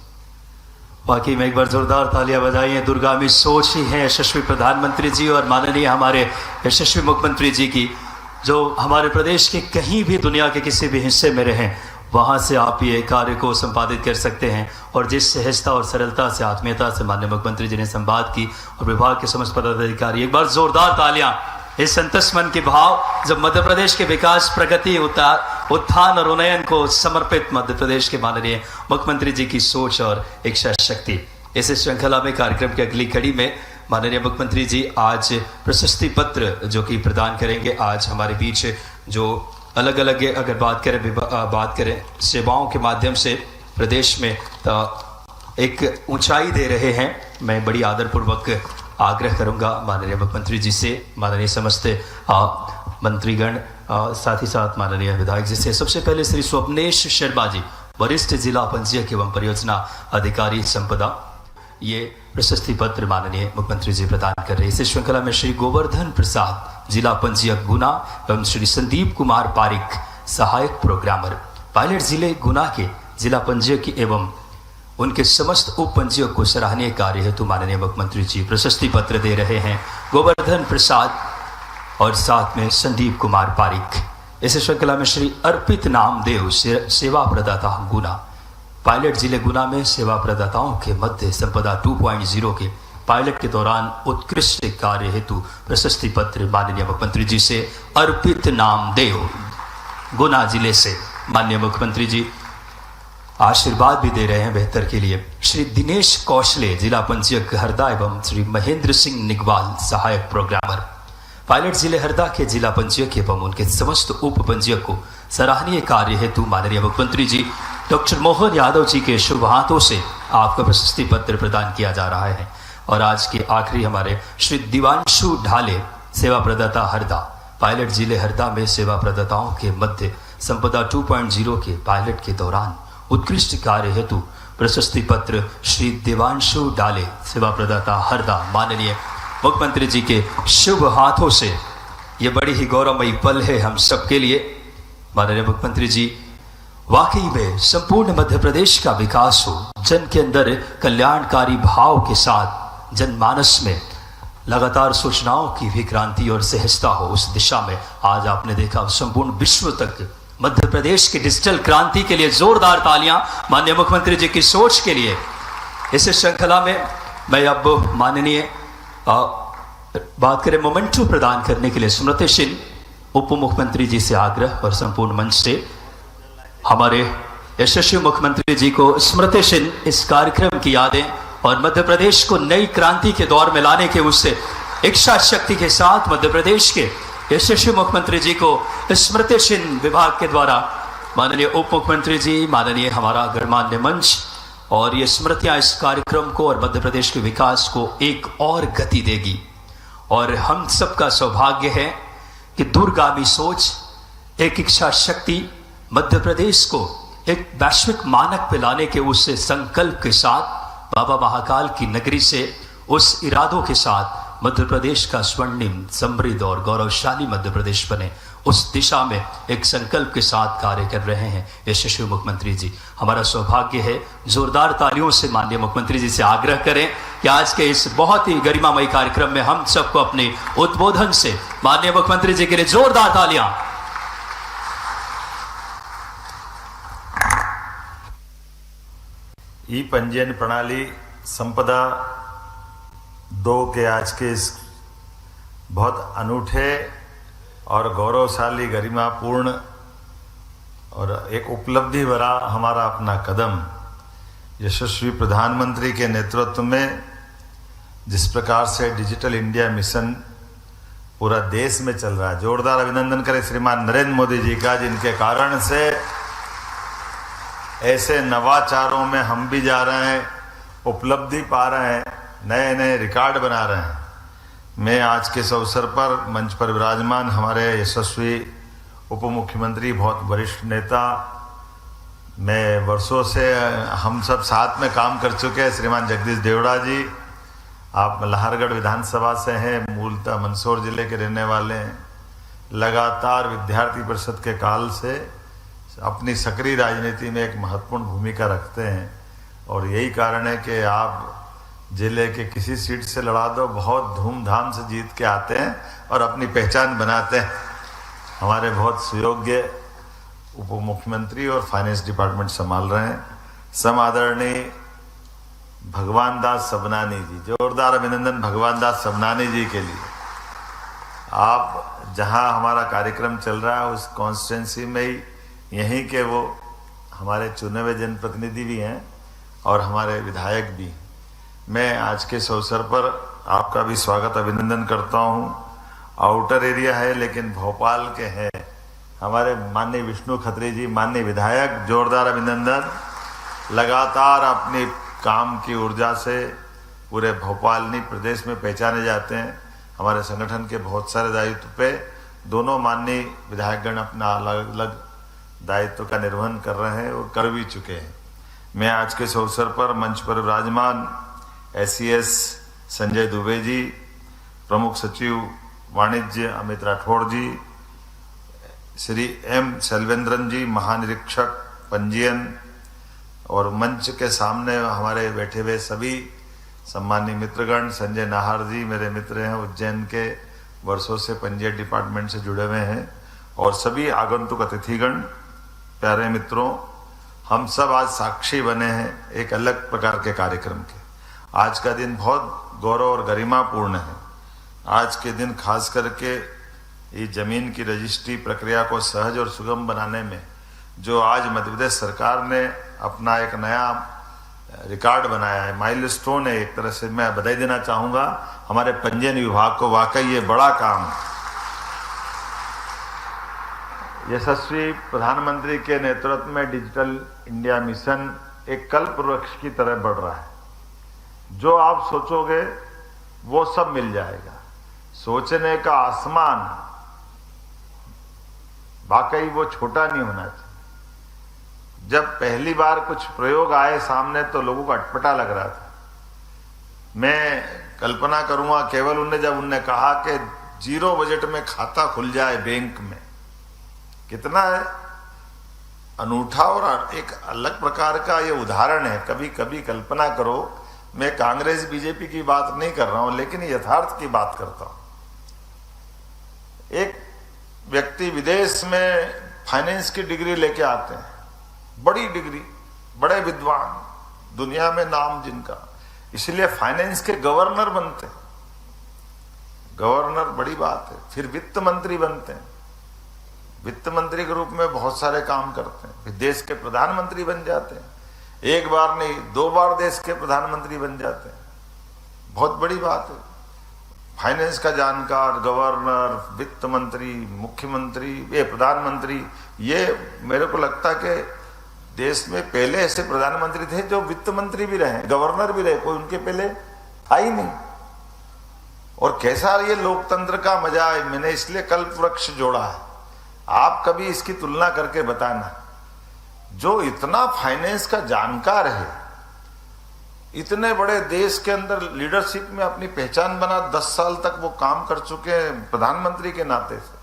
बाकी में एक बार जोरदार तालियां बजाइए। दूरगामी सोच ही है यशस्वी प्रधानमंत्री जी और माननीय हमारे यशस्वी मुख्यमंत्री जी की, जो हमारे प्रदेश के कहीं भी दुनिया के किसी भी हिस्से में रहें, वहाँ से आप ये कार्य को संपादित कर सकते हैं। और जिस सहजता और सरलता से, आत्मीयता से माननीय मुख्यमंत्री जी ने संवाद की, और विभाग के समस्त पदाधिकारी, एक बार जोरदार तालियां इस संतस मन के भाव, जब मध्य प्रदेश के विकास, प्रगति, उत्थान और उन्नयन को समर्पित मध्य प्रदेश के माननीय मुख्यमंत्री जी की सोच और इच्छा शक्ति। इस श्रृंखला में कार्यक्रम की अगली कड़ी में माननीय मुख्यमंत्री जी आज प्रशस्ति पत्र जो कि प्रदान करेंगे। आज हमारे बीच जो अलग अलग, अगर बात करें सेवाओं के माध्यम से प्रदेश में एक ऊंचाई दे रहे हैं, मैं बड़ी आदरपूर्वक आग्रह करूंगा माननीय मुख्यमंत्री जी से, माननीय समस्त मंत्रीगण, साथ ही साथ माननीय विधायक जी से। सबसे पहले श्री स्वप्नेश शर्मा जी, वरिष्ठ जिला पंजीयक एवं परियोजना अधिकारी संपदा, ये प्रशस्ति पत्र माननीय मुख्यमंत्री जी प्रदान कर रहे हैं। इस श्रृंखला में श्री गोवर्धन प्रसाद, जिला पंजीयक गुना, एवं श्री संदीप कुमार पारिक, सहायक प्रोग्रामर, पायलट जिले गुना के जिला पंजीयक एवं उनके समस्त उप पंजीयक को सराहनीय कार्य हेतु माननीय मुख्यमंत्री जी प्रशस्ति पत्र दे रहे हैं। गोवर्धन प्रसाद और साथ में संदीप कुमार पारिक। इस श्रृंखला में श्री अर्पित नामदेव, सेवा प्रदाता गुना, पायलट जिले गुना में सेवा प्रदाताओं के मध्य संपदा 2.0 के पायलट के दौरान उत्कृष्ट कार्य हेतु प्रशस्ति पत्र माननीय मुख्यमंत्री जी से अर्पित नामदेव, गुना जिले से माननीय मुख्यमंत्री जी आशीर्वाद भी दे रहे हैं बेहतर के लिए। श्री दिनेश कौशले, जिला पंजीयक हरदा, एवं श्री महेंद्र सिंह निगवाल, सहायक प्रोग्रामर, पायलट जिले हरदा के जिला पंजीयक एवं उनके समस्त उप पंजीयक को सराहनीय कार्य हेतु माननीय मुख्यमंत्री जी डॉक्टर मोहन यादव जी के शुभ हाथों से आपका प्रशस्ति पत्र प्रदान किया जा रहा है। और आज के आखिरी हमारे श्री दिवांशु ढाले, सेवा प्रदाता हरदा, पायलट जिले हरदा में सेवा प्रदाताओं के मध्य संपदा 2.0 के पायलट के दौरान उत्कृष्ट कार्य हेतु प्रशस्ति पत्र श्री दिवांशु डाले, सेवा प्रदाता हरदा, माननीय मुख्यमंत्री जी के शुभ हाथों से। ये बड़ी ही गौरवमयी पल है हम सबके लिए। माननीय मुख्यमंत्री जी, वाकई में संपूर्ण मध्य प्रदेश का विकास हो, जन के अंदर कल्याणकारी भाव के साथ जनमानस में लगातार सूचनाओं की भी क्रांति और सहजता हो, उस दिशा में आज आपने देखा संपूर्ण विश्व तक मध्य प्रदेश की डिजिटल क्रांति के लिए जोरदार तालियां माननीय मुख्यमंत्री जी की सोच के लिए। इस श्रृंखला में मैं अब माननीय बात करें मोमेंटो प्रदान करने के लिए स्मृतिशील उप मुख्यमंत्री जी से आग्रह और संपूर्ण मंच से हमारे यशस्वी मुख्यमंत्री जी को स्मृतिशील इस कार्यक्रम की यादें और मध्य प्रदेश को नई क्रांति के दौर में लाने के उससे इच्छा शक्ति के साथ मध्य प्रदेश के यशस्वी मुख्यमंत्री जी को स्मृतिशील विभाग के द्वारा माननीय उप मुख्यमंत्री जी, माननीय हमारा गणमान्य मंच, और ये स्मृतियां इस कार्यक्रम को और मध्य प्रदेश के विकास को एक और गति देगी। और हम सबका सौभाग्य है कि दूरगामी सोच, एक इच्छा शक्ति मध्य प्रदेश को एक वैश्विक मानक पे लाने के उस संकल्प के साथ, बाबा महाकाल की नगरी से उस इरादों के साथ मध्य प्रदेश का स्वर्णिम, समृद्ध और गौरवशाली मध्य प्रदेश बने, उस दिशा में एक संकल्प के साथ कार्य कर रहे हैं यशस्वी मुख्यमंत्री जी। हमारा सौभाग्य है, जोरदार तालियों से माननीय मुख्यमंत्री जी से आग्रह करें कि आज के इस बहुत ही गरिमामयी कार्यक्रम में हम सबको अपने उद्बोधन से माननीय मुख्यमंत्री जी के लिए जोरदार तालियां। ई पंजीयन प्रणाली संपदा 2 के आज के इस बहुत अनूठे और गौरवशाली, गरिमापूर्ण और एक उपलब्धि भरा हमारा अपना कदम यशस्वी प्रधानमंत्री के नेतृत्व में जिस प्रकार से डिजिटल इंडिया मिशन पूरा देश में चल रहा है, जोरदार अभिनंदन करें श्रीमान नरेंद्र मोदी जी का, जिनके कारण से ऐसे नवाचारों में हम भी जा रहे हैं, उपलब्धि पा रहे हैं, नए नए रिकॉर्ड बना रहे हैं। मैं आज के इस अवसर पर मंच पर विराजमान हमारे यशस्वी उप मुख्यमंत्री, बहुत वरिष्ठ नेता, मैं वर्षों से हम सब साथ में काम कर चुके हैं, श्रीमान जगदीश देवड़ा जी, आप मल्हारगढ़ विधानसभा से हैं, मूलतः मंदसौर जिले के रहने वाले हैं, लगातार विद्यार्थी परिषद के काल से अपनी सक्रिय राजनीति में एक महत्वपूर्ण भूमिका रखते हैं। और यही कारण है कि आप जिले के किसी सीट से लड़ा दो, बहुत धूमधाम से जीत के आते हैं और अपनी पहचान बनाते हैं। हमारे बहुत सुयोग्य उप मुख्यमंत्री और फाइनेंस डिपार्टमेंट संभाल रहे हैं, सम आदरणीय भगवान दास सबनानी जी, जोरदार अभिनंदन भगवान दास सबनानी जी के लिए। आप जहां हमारा कार्यक्रम चल रहा है उस कॉन्स्टिट्यूंसी में ही यहीं के वो हमारे चुने हुए जनप्रतिनिधि भी हैं और हमारे विधायक भी। मैं आज के इस अवसर पर आपका भी स्वागत अभिनंदन करता हूं। आउटर एरिया है लेकिन भोपाल के हैं हमारे माननीय विष्णु खत्री जी, माननीय विधायक, जोरदार अभिनंदन। लगातार अपनी काम की ऊर्जा से पूरे भोपाल नहीं प्रदेश में पहचाने जाते हैं। हमारे संगठन के बहुत सारे दायित्व पे दोनों माननीय विधायकगण अपना अलग अलग दायित्व का निर्वहन कर रहे हैं और कर भी चुके हैं। मैं आज के इस अवसर पर मंच पर विराजमान SES संजय दुबे जी, प्रमुख सचिव वाणिज्य अमित राठौड़ जी, श्री M सेल्वेंद्रन जी, महानिरीक्षक पंजीयन, और मंच के सामने हमारे बैठे हुए सभी सम्मानीय मित्रगण, संजय नाहर जी मेरे मित्र हैं, उज्जैन के, वर्षों से पंजीयन डिपार्टमेंट से जुड़े हुए हैं, और सभी आगंतुक अतिथिगण, प्यारे मित्रों, हम सब आज साक्षी बने हैं एक अलग प्रकार के कार्यक्रम के। आज का दिन बहुत गौरव और गरिमापूर्ण है। आज के दिन खास करके ये जमीन की रजिस्ट्री प्रक्रिया को सहज और सुगम बनाने में जो आज मध्य प्रदेश सरकार ने अपना एक नया रिकॉर्ड बनाया है, माइलस्टोन है एक तरह से, मैं बधाई देना चाहूँगा हमारे पंजीयन विभाग को। वाकई ये बड़ा काम, यशस्वी प्रधानमंत्री के नेतृत्व में डिजिटल इंडिया मिशन एक कल्प वृक्ष की तरह बढ़ रहा है। जो आप सोचोगे वो सब मिल जाएगा। सोचने का आसमान वाकई वो छोटा नहीं होना चाहिए। जब पहली बार कुछ प्रयोग आए सामने तो लोगों को अटपटा लग रहा था। मैं कल्पना करूंगा केवल जब उनने कहा कि 0 बजट में खाता खुल जाए बैंक में, कितना अनूठा और एक अलग प्रकार का ये उदाहरण है। कभी कभी कल्पना करो, मैं कांग्रेस बीजेपी की बात नहीं कर रहा हूं लेकिन यथार्थ की बात करता हूं। एक व्यक्ति विदेश में फाइनेंस की डिग्री लेके आते हैं, बड़ी डिग्री, बड़े विद्वान, दुनिया में नाम जिनका, इसलिए फाइनेंस के गवर्नर बनते हैं। गवर्नर बड़ी बात है। फिर वित्त मंत्री बनते हैं, वित्त मंत्री के रूप में बहुत सारे काम करते हैं, फिर देश के प्रधानमंत्री बन जाते हैं, एक बार नहीं 2 बार देश के प्रधानमंत्री बन जाते हैं। बहुत बड़ी बात है। फाइनेंस का जानकार, गवर्नर, वित्त मंत्री, मुख्यमंत्री, ये प्रधानमंत्री, ये मेरे को लगता है कि देश में पहले ऐसे प्रधानमंत्री थे जो वित्त मंत्री भी रहे, गवर्नर भी रहे, कोई उनके पहले था ही नहीं। और कैसा ये लोकतंत्र का मजा है। मैंने इसलिए कल्प वृक्ष जोड़ा है। आप कभी इसकी तुलना करके बताना, जो इतना फाइनेंस का जानकार है, इतने बड़े देश के अंदर लीडरशिप में अपनी पहचान बना, 10 साल तक वो काम कर चुके हैं प्रधानमंत्री के नाते से,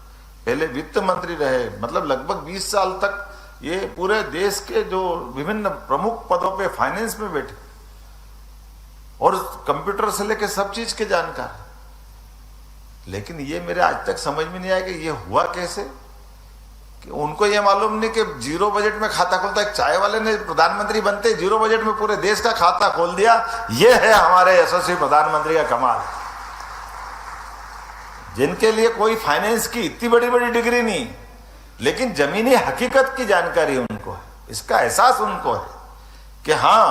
पहले वित्त मंत्री रहे, मतलब लगभग 20 साल तक ये पूरे देश के जो विभिन्न प्रमुख पदों पे फाइनेंस में बैठे, और कंप्यूटर से लेकर सब चीज के जानकार। लेकिन ये मेरे आज तक समझ में नहीं आया कि ये हुआ कैसे, कि उनको ये मालूम नहीं कि 0 बजट में खाता खोलता। एक चाय वाले ने प्रधानमंत्री बनते 0 बजट में पूरे देश का खाता खोल दिया। ये है हमारे यशस्वी प्रधानमंत्री का कमाल, जिनके लिए कोई फाइनेंस की इतनी बड़ी बड़ी डिग्री नहीं, लेकिन जमीनी हकीकत की जानकारी उनको है, इसका एहसास उनको है कि हाँ,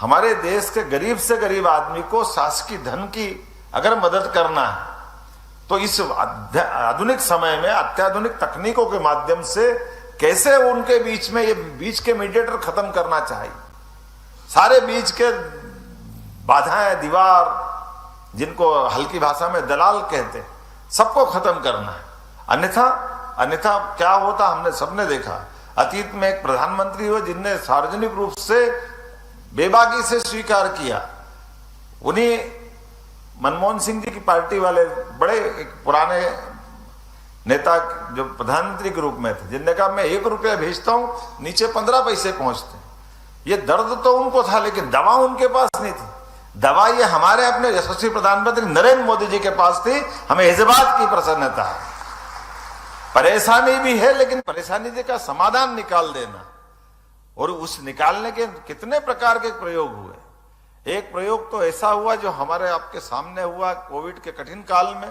हमारे देश के गरीब से गरीब आदमी को शासकीय धन की अगर मदद करना है तो इस आधुनिक समय में अत्याधुनिक तकनीकों के माध्यम से कैसे उनके बीच में ये बीच के मीडिएटर खत्म करना चाहिए। सारे बीच के बाधाएं, दीवार, जिनको हल्की भाषा में दलाल कहते हैं, सबको खत्म करना है। अन्यथा क्या होता हमने सबने देखा। अतीत में एक प्रधानमंत्री हुए जिनने सार्वजनिक रूप से बेबाकी से स्वीकार किया, उन्हीं मनमोहन सिंह जी की पार्टी वाले बड़े एक पुराने नेता जो प्रधानमंत्री के रूप में थे, जिनने कहा मैं 1 रुपया भेजता हूं, नीचे 15 पैसे पहुंचते। ये दर्द तो उनको था, लेकिन दवा उनके पास नहीं थी। दवा ये हमारे अपने यशस्वी प्रधानमंत्री नरेंद्र मोदी जी के पास थी। हमें इस बात की प्रसन्नता है, परेशानी भी है, लेकिन परेशानी का समाधान निकाल देना। और उस निकालने के कितने प्रकार के प्रयोग हुए। एक प्रयोग तो ऐसा हुआ जो हमारे आपके सामने हुआ कोविड के कठिन काल में।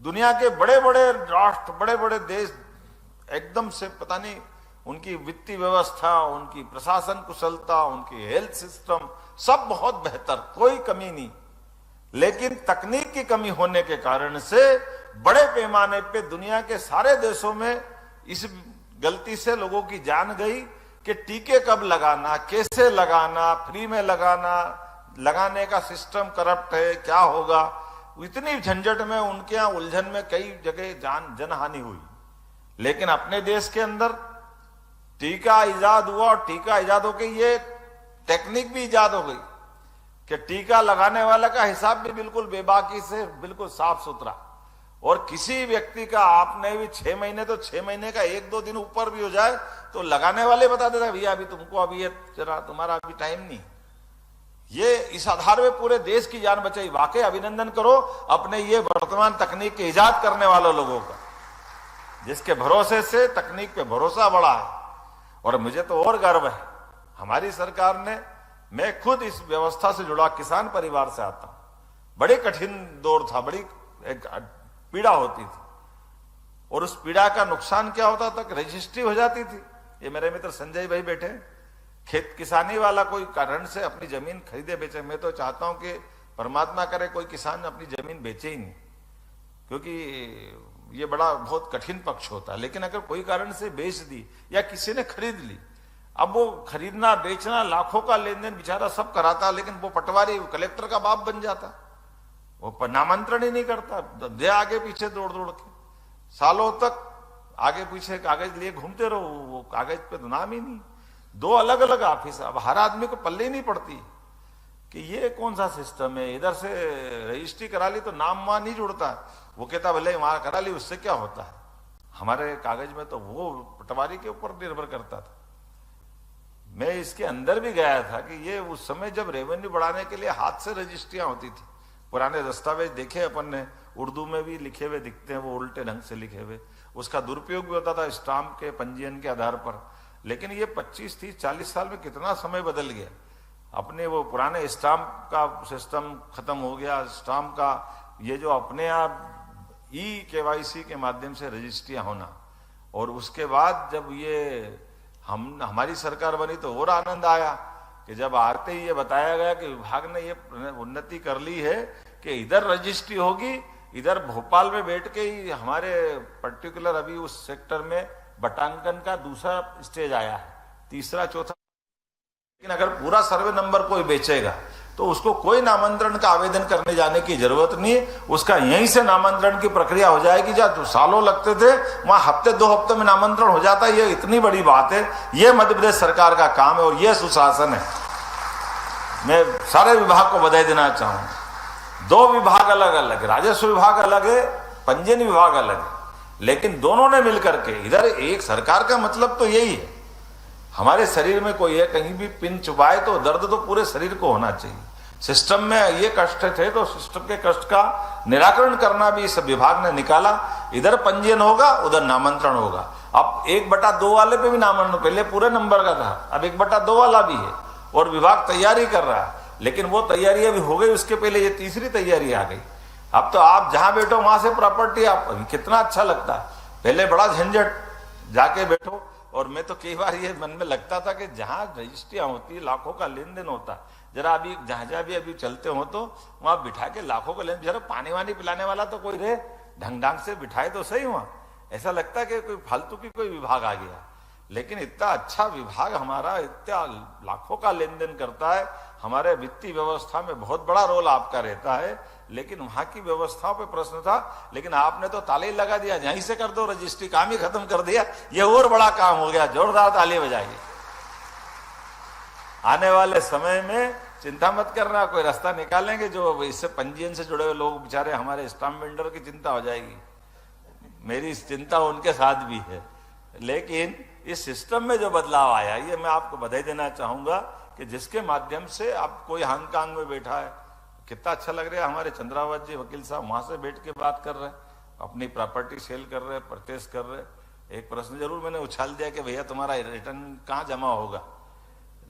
दुनिया के बड़े बड़े राष्ट्र, बड़े बड़े देश एकदम से पता नहीं, उनकी वित्तीय व्यवस्था, उनकी प्रशासन कुशलता, उनकी हेल्थ सिस्टम सब बहुत बेहतर, कोई कमी नहीं। लेकिन तकनीक की कमी होने के कारण से बड़े पैमाने पे दुनिया के सारे देशों में इस गलती से लोगों की जान गई कि टीके कब लगाना, कैसे लगाना, फ्री में लगाना, लगाने का सिस्टम करप्ट है, क्या होगा। इतनी झंझट में, उनके यहाँ उलझन में कई जगह जनहानि हुई। लेकिन अपने देश के अंदर टीका इजाद हुआ, और टीका इजाद होकर ये टेक्निक भी इजाद हो गई कि टीका लगाने वाला का हिसाब भी बिल्कुल बेबाकी से, बिल्कुल साफ सुथरा। और किसी व्यक्ति का आपने भी 6 महीने, तो 6 महीने का 1-2 दिन ऊपर भी हो जाए तो लगाने वाले बता देता भैया अभी तुमको, अभी ये जरा तुम्हारा अभी टाइम नहीं। ये इस आधार में पूरे देश की जान बचाई। वाकई अभिनंदन करो अपने ये वर्तमान तकनीक के इजाद करने वाले लोगों का, जिसके भरोसे से तकनीक पे भरोसा बढ़ा है। और मुझे तो और गर्व है, हमारी सरकार ने, मैं खुद इस व्यवस्था से जुड़ा किसान परिवार से आता हूं, बड़े कठिन दौर था, बड़ी एक पीड़ा होती थी। और उस पीड़ा का नुकसान क्या होता था कि रजिस्ट्री हो जाती थी। ये मेरे मित्र संजय भाई बैठे, खेत किसानी वाला कोई कारण से अपनी जमीन खरीदे बेचे। मैं तो चाहता हूं कि परमात्मा करे कोई किसान अपनी जमीन बेचे ही नहीं, क्योंकि ये बड़ा बहुत कठिन पक्ष होता है। लेकिन अगर कोई कारण से बेच दी या किसी ने खरीद ली, अब वो खरीदना बेचना लाखों का लेन देन बेचारा सब कराता, लेकिन वो पटवारी कलेक्टर का बाप बन जाता, वो नामांतरण ही नहीं करता, दे आगे पीछे दौड़ दौड़ के सालों तक आगे पीछे कागज लिए घूमते रहो, वो कागज पे तो नाम ही नहीं। 2 अलग अलग ऑफिस, अब हर आदमी को पल्ले ही नहीं पड़ती कि ये कौन सा सिस्टम है। इधर से रजिस्ट्री करा ली तो नाम वहां नहीं जुड़ता, वो कहता भले वहां करा ली, उससे क्या होता है। हमारे कागज में तो वो पटवारी के ऊपर निर्भर करता था। मैं इसके अंदर भी गया था कि ये उस समय जब रेवेन्यू बढ़ाने के लिए हाथ से रजिस्ट्रियां होती थी, पुराने दस्तावेज देखे अपन ने, उर्दू में भी लिखे हुए दिखते हैं, वो उल्टे ढंग से लिखे हुए, उसका दुरुपयोग भी होता था स्टाम्प के पंजीयन के आधार पर। लेकिन ये 25, 30, 40 साल में कितना समय बदल गया। अपने वो पुराने स्टाम्प का सिस्टम खत्म हो गया, स्टाम्प का ये जो अपने आप KYC के माध्यम से रजिस्ट्रियां होना। और उसके बाद जब ये हमारी सरकार बनी तो और आनंद आया कि जब आते ही ये बताया गया कि विभाग ने ये उन्नति कर ली है कि इधर रजिस्ट्री होगी, इधर भोपाल में बैठ के ही हमारे पर्टिकुलर अभी उस सेक्टर में बटांकन का दूसरा स्टेज आया है, तीसरा चौथा। लेकिन अगर पूरा सर्वे नंबर कोई बेचेगा तो उसको कोई नामांतरण का आवेदन करने जाने की जरूरत नहीं, उसका यहीं से नामांतरण की प्रक्रिया हो जाएगी। जो सालों लगते थे वहां हफ्ते 2 हफ्ते में नामांतरण हो जाता है। ये इतनी बड़ी बात है, ये मध्य प्रदेश सरकार का काम है और ये सुशासन है। मैं सारे विभाग को बधाई देना चाहूंगा। 2 विभाग अलग अलग, राजस्व विभाग अलग है, पंजीयन विभाग अलग है, लेकिन दोनों ने मिलकर के इधर एक सरकार का मतलब तो यही है। हमारे शरीर में कोई है कहीं भी पिन चुभाए तो दर्द तो पूरे शरीर को होना चाहिए। सिस्टम में ये कष्ट थे तो सिस्टम के कष्ट का निराकरण करना भी इस विभाग ने निकाला। इधर पंजीयन होगा, उधर नामांतरण होगा। अब 1/2 वाले पे भी नामांतरण, पहले पूरे नंबर का था, अब 1/2 वाला भी है और विभाग तैयारी कर रहा है। लेकिन वो तैयारी अभी हो गई, उसके पहले ये तीसरी तैयारी आ गई। अब तो आप जहां बैठो वहां से प्रॉपर्टी, आप कितना अच्छा लगता है। पहले बड़ा झंझट, जाके बैठो और मैं तो कई बार ये मन में लगता था कि जहां रजिस्ट्रियां होती, लाखों का लेन देन होता, जरा अभी जहां भी अभी चलते हो तो वहां बिठा के लाखों का लेन, जरा पानी वानी पिलाने वाला तो कोई रहे, ढंग से बिठाए तो सही वहां। ऐसा लगता है कि कोई फालतू की कोई विभाग आ गया, लेकिन इतना अच्छा विभाग हमारा, इतना लाखों का लेन देन करता है, हमारे वित्तीय व्यवस्था में बहुत बड़ा रोल आपका रहता है। लेकिन वहां की व्यवस्थाओं पे प्रश्न था, लेकिन आपने तो ताली लगा दिया, यहीं से कर दो रजिस्ट्री, काम ही खत्म कर दिया, ये और बड़ा काम हो गया, जोरदार ताली बजाइए। आने वाले समय में चिंता मत करना, कोई रास्ता निकालेंगे, जो इससे पंजीयन से जुड़े हुए लोग बेचारे हमारे स्टाम्प वेंडर की चिंता हो जाएगी, मेरी चिंता उनके साथ भी है। लेकिन इस सिस्टम में जो बदलाव आया, ये मैं आपको बधाई देना चाहूंगा कि जिसके माध्यम से आप, कोई हांगकांग में बैठा है, कितना अच्छा लग रहा है, हमारे चंद्रावत जी वकील साहब वहां से बैठ के बात कर रहे हैं, अपनी प्रॉपर्टी सेल कर रहे हैं, परचेस कर रहे हैं। एक प्रश्न जरूर मैंने उछाल दिया कि भैया तुम्हारा रिटर्न कहाँ जमा होगा,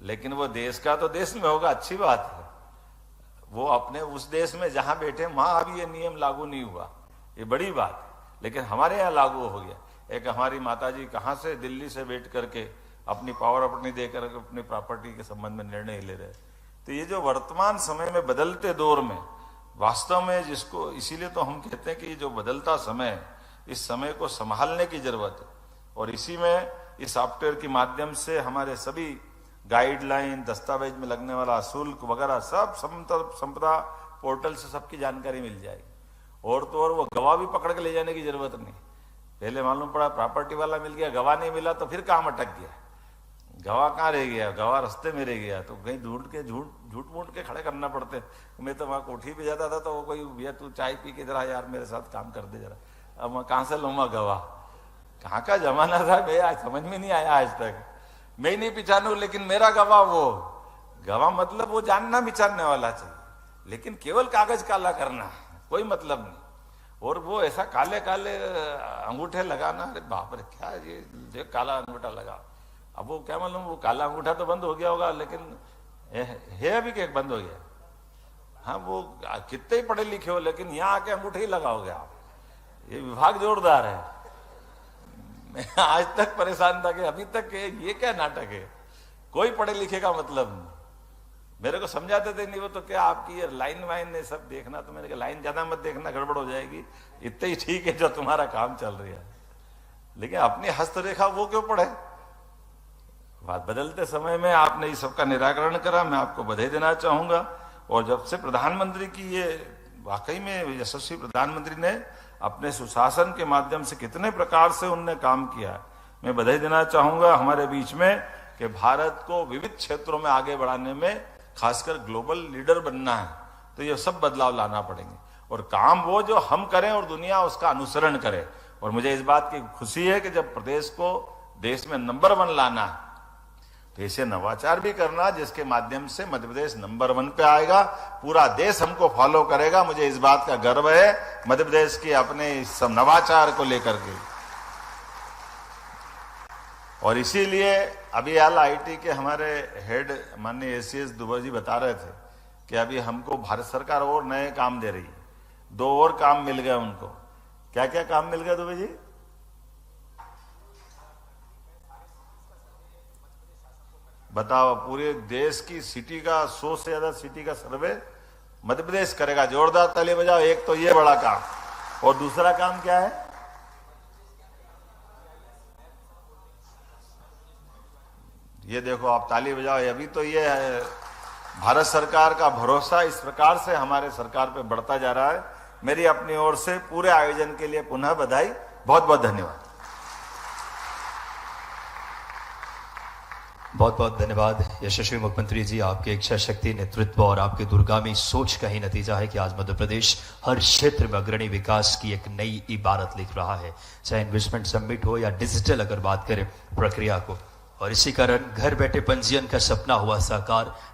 लेकिन वो देश का तो देश में होगा, अच्छी बात है। वो अपने उस देश में जहां बैठे वहां अभी ये नियम लागू नहीं हुआ, ये बड़ी बात है, लेकिन हमारे यहाँ लागू हो गया। एक हमारी माताजी कहाँ से, दिल्ली से बैठ करके अपनी पावर अपनी देकर अपनी प्रॉपर्टी के संबंध में निर्णय ले रहे। तो ये जो वर्तमान समय में बदलते दौर में वास्तव में, जिसको इसीलिए तो हम कहते हैं कि जो बदलता समय, इस समय को संभालने की जरूरत है। और इसी में इस सॉफ्टवेयर के माध्यम से हमारे सभी गाइडलाइन, दस्तावेज में लगने वाला शुल्क वगैरह सब संपदा पोर्टल से सबकी जानकारी मिल जाएगी। और तो और वो गवाह भी पकड़ के ले जाने की जरूरत नहीं। पहले मालूम पड़ा प्रॉपर्टी वाला मिल गया, गवाह नहीं मिला तो फिर काम अटक गया, गवाह कहाँ रह गया, गवाह रास्ते में रह गया, तो कहीं ढूंढ के झूठ मूठ के खड़े करना पड़ते। मैं तो वहां कोठी पे जाता था तो वो कोई, भैया तू चाय पी के जरा यार मेरे साथ काम कर दे जरा, अब मैं कहाँ से लूंगा गवाह, कहाँ का जमाना था, मैं आज समझ में नहीं आया आज तक। मैं ही नहीं पहचानू, लेकिन मेरा गवाह, वो गवाह मतलब वो जानना पहचानने वाला चाहिए, लेकिन केवल कागज काला करना कोई मतलब नहीं। और वो ऐसा काले काले अंगूठे लगाना, अरे बाप रे क्या ये काला अंगूठा लगा। अब वो क्या मालूम, वो काला अंगूठा तो बंद हो गया होगा, लेकिन है अभी क्या बंद हो गया। हाँ, वो कितने ही पढ़े लिखे हो, लेकिन यहाँ आके अंगूठे ही लगाओगे आप। ये विभाग जोरदार है। मैं आज तक परेशान था कि अभी तक ये क्या नाटक है, कोई पढ़े लिखे का मतलब नहीं। मेरे को समझाते थे नहीं, वो तो क्या आपकी ये लाइन वाइन ने सब देखना, तो मैंने कहा लाइन ज्यादा मत देखना, गड़बड़ हो जाएगी, इतने ही ठीक है जो तुम्हारा काम चल रही है। लेकिन अपनी हस्तरेखा वो क्यों पढ़े। बात बदलते समय में आपने इस सबका निराकरण करा, मैं आपको बधाई देना चाहूंगा। और जब से प्रधानमंत्री की ये, वाकई में यशस्वी प्रधानमंत्री ने अपने सुशासन के माध्यम से कितने प्रकार से उनने काम किया, मैं बधाई देना चाहूंगा हमारे बीच में कि भारत को विविध क्षेत्रों में आगे बढ़ाने में, खासकर ग्लोबल लीडर बनना है, तो ये सब बदलाव लाना पड़ेंगे। और काम वो जो हम करें और दुनिया उसका अनुसरण करे। और मुझे इस बात की खुशी है कि जब प्रदेश को देश में नंबर 1 लाना है, तो ऐसे नवाचार भी करना जिसके माध्यम से मध्य प्रदेश नंबर 1 पे आएगा, पूरा देश हमको फॉलो करेगा। मुझे इस बात का गर्व है मध्य प्रदेश के अपने इस सब नवाचार को लेकर के। और इसीलिए अभी आईटी के हमारे हेड माननीय एसीएस दुबे जी बता रहे थे कि अभी हमको भारत सरकार और नए काम दे रही है, 2 और काम मिल गए उनको। क्या क्या काम मिल गया दुबे जी? बताओ। पूरे देश की सिटी का 100 से ज्यादा सिटी का सर्वे मध्य प्रदेश करेगा। जोरदार ताली बजाओ। एक तो ये बड़ा काम, और दूसरा काम क्या है? ये देखो आप ताली बजाओ। अभी तो ये है भारत सरकार का भरोसा इस प्रकार से हमारे सरकार पे बढ़ता जा रहा है। मेरी अपनी ओर से पूरे आयोजन के लिए पुनः बधाई, बहुत बहुत धन्यवाद। बहुत बहुत धन्यवाद यशस्वी मुख्यमंत्री जी। आपके इच्छा शक्ति, नेतृत्व और आपके दूरगामी सोच का ही नतीजा है कि आज मध्य प्रदेश हर क्षेत्र में अग्रणी विकास की एक नई इबारत लिख रहा है, चाहे इन्वेस्टमेंट समिट हो या डिजिटल अगर बात करें प्रक्रिया को। और इसी कारण घर बैठे पंजीयन का सपना हुआ साकार।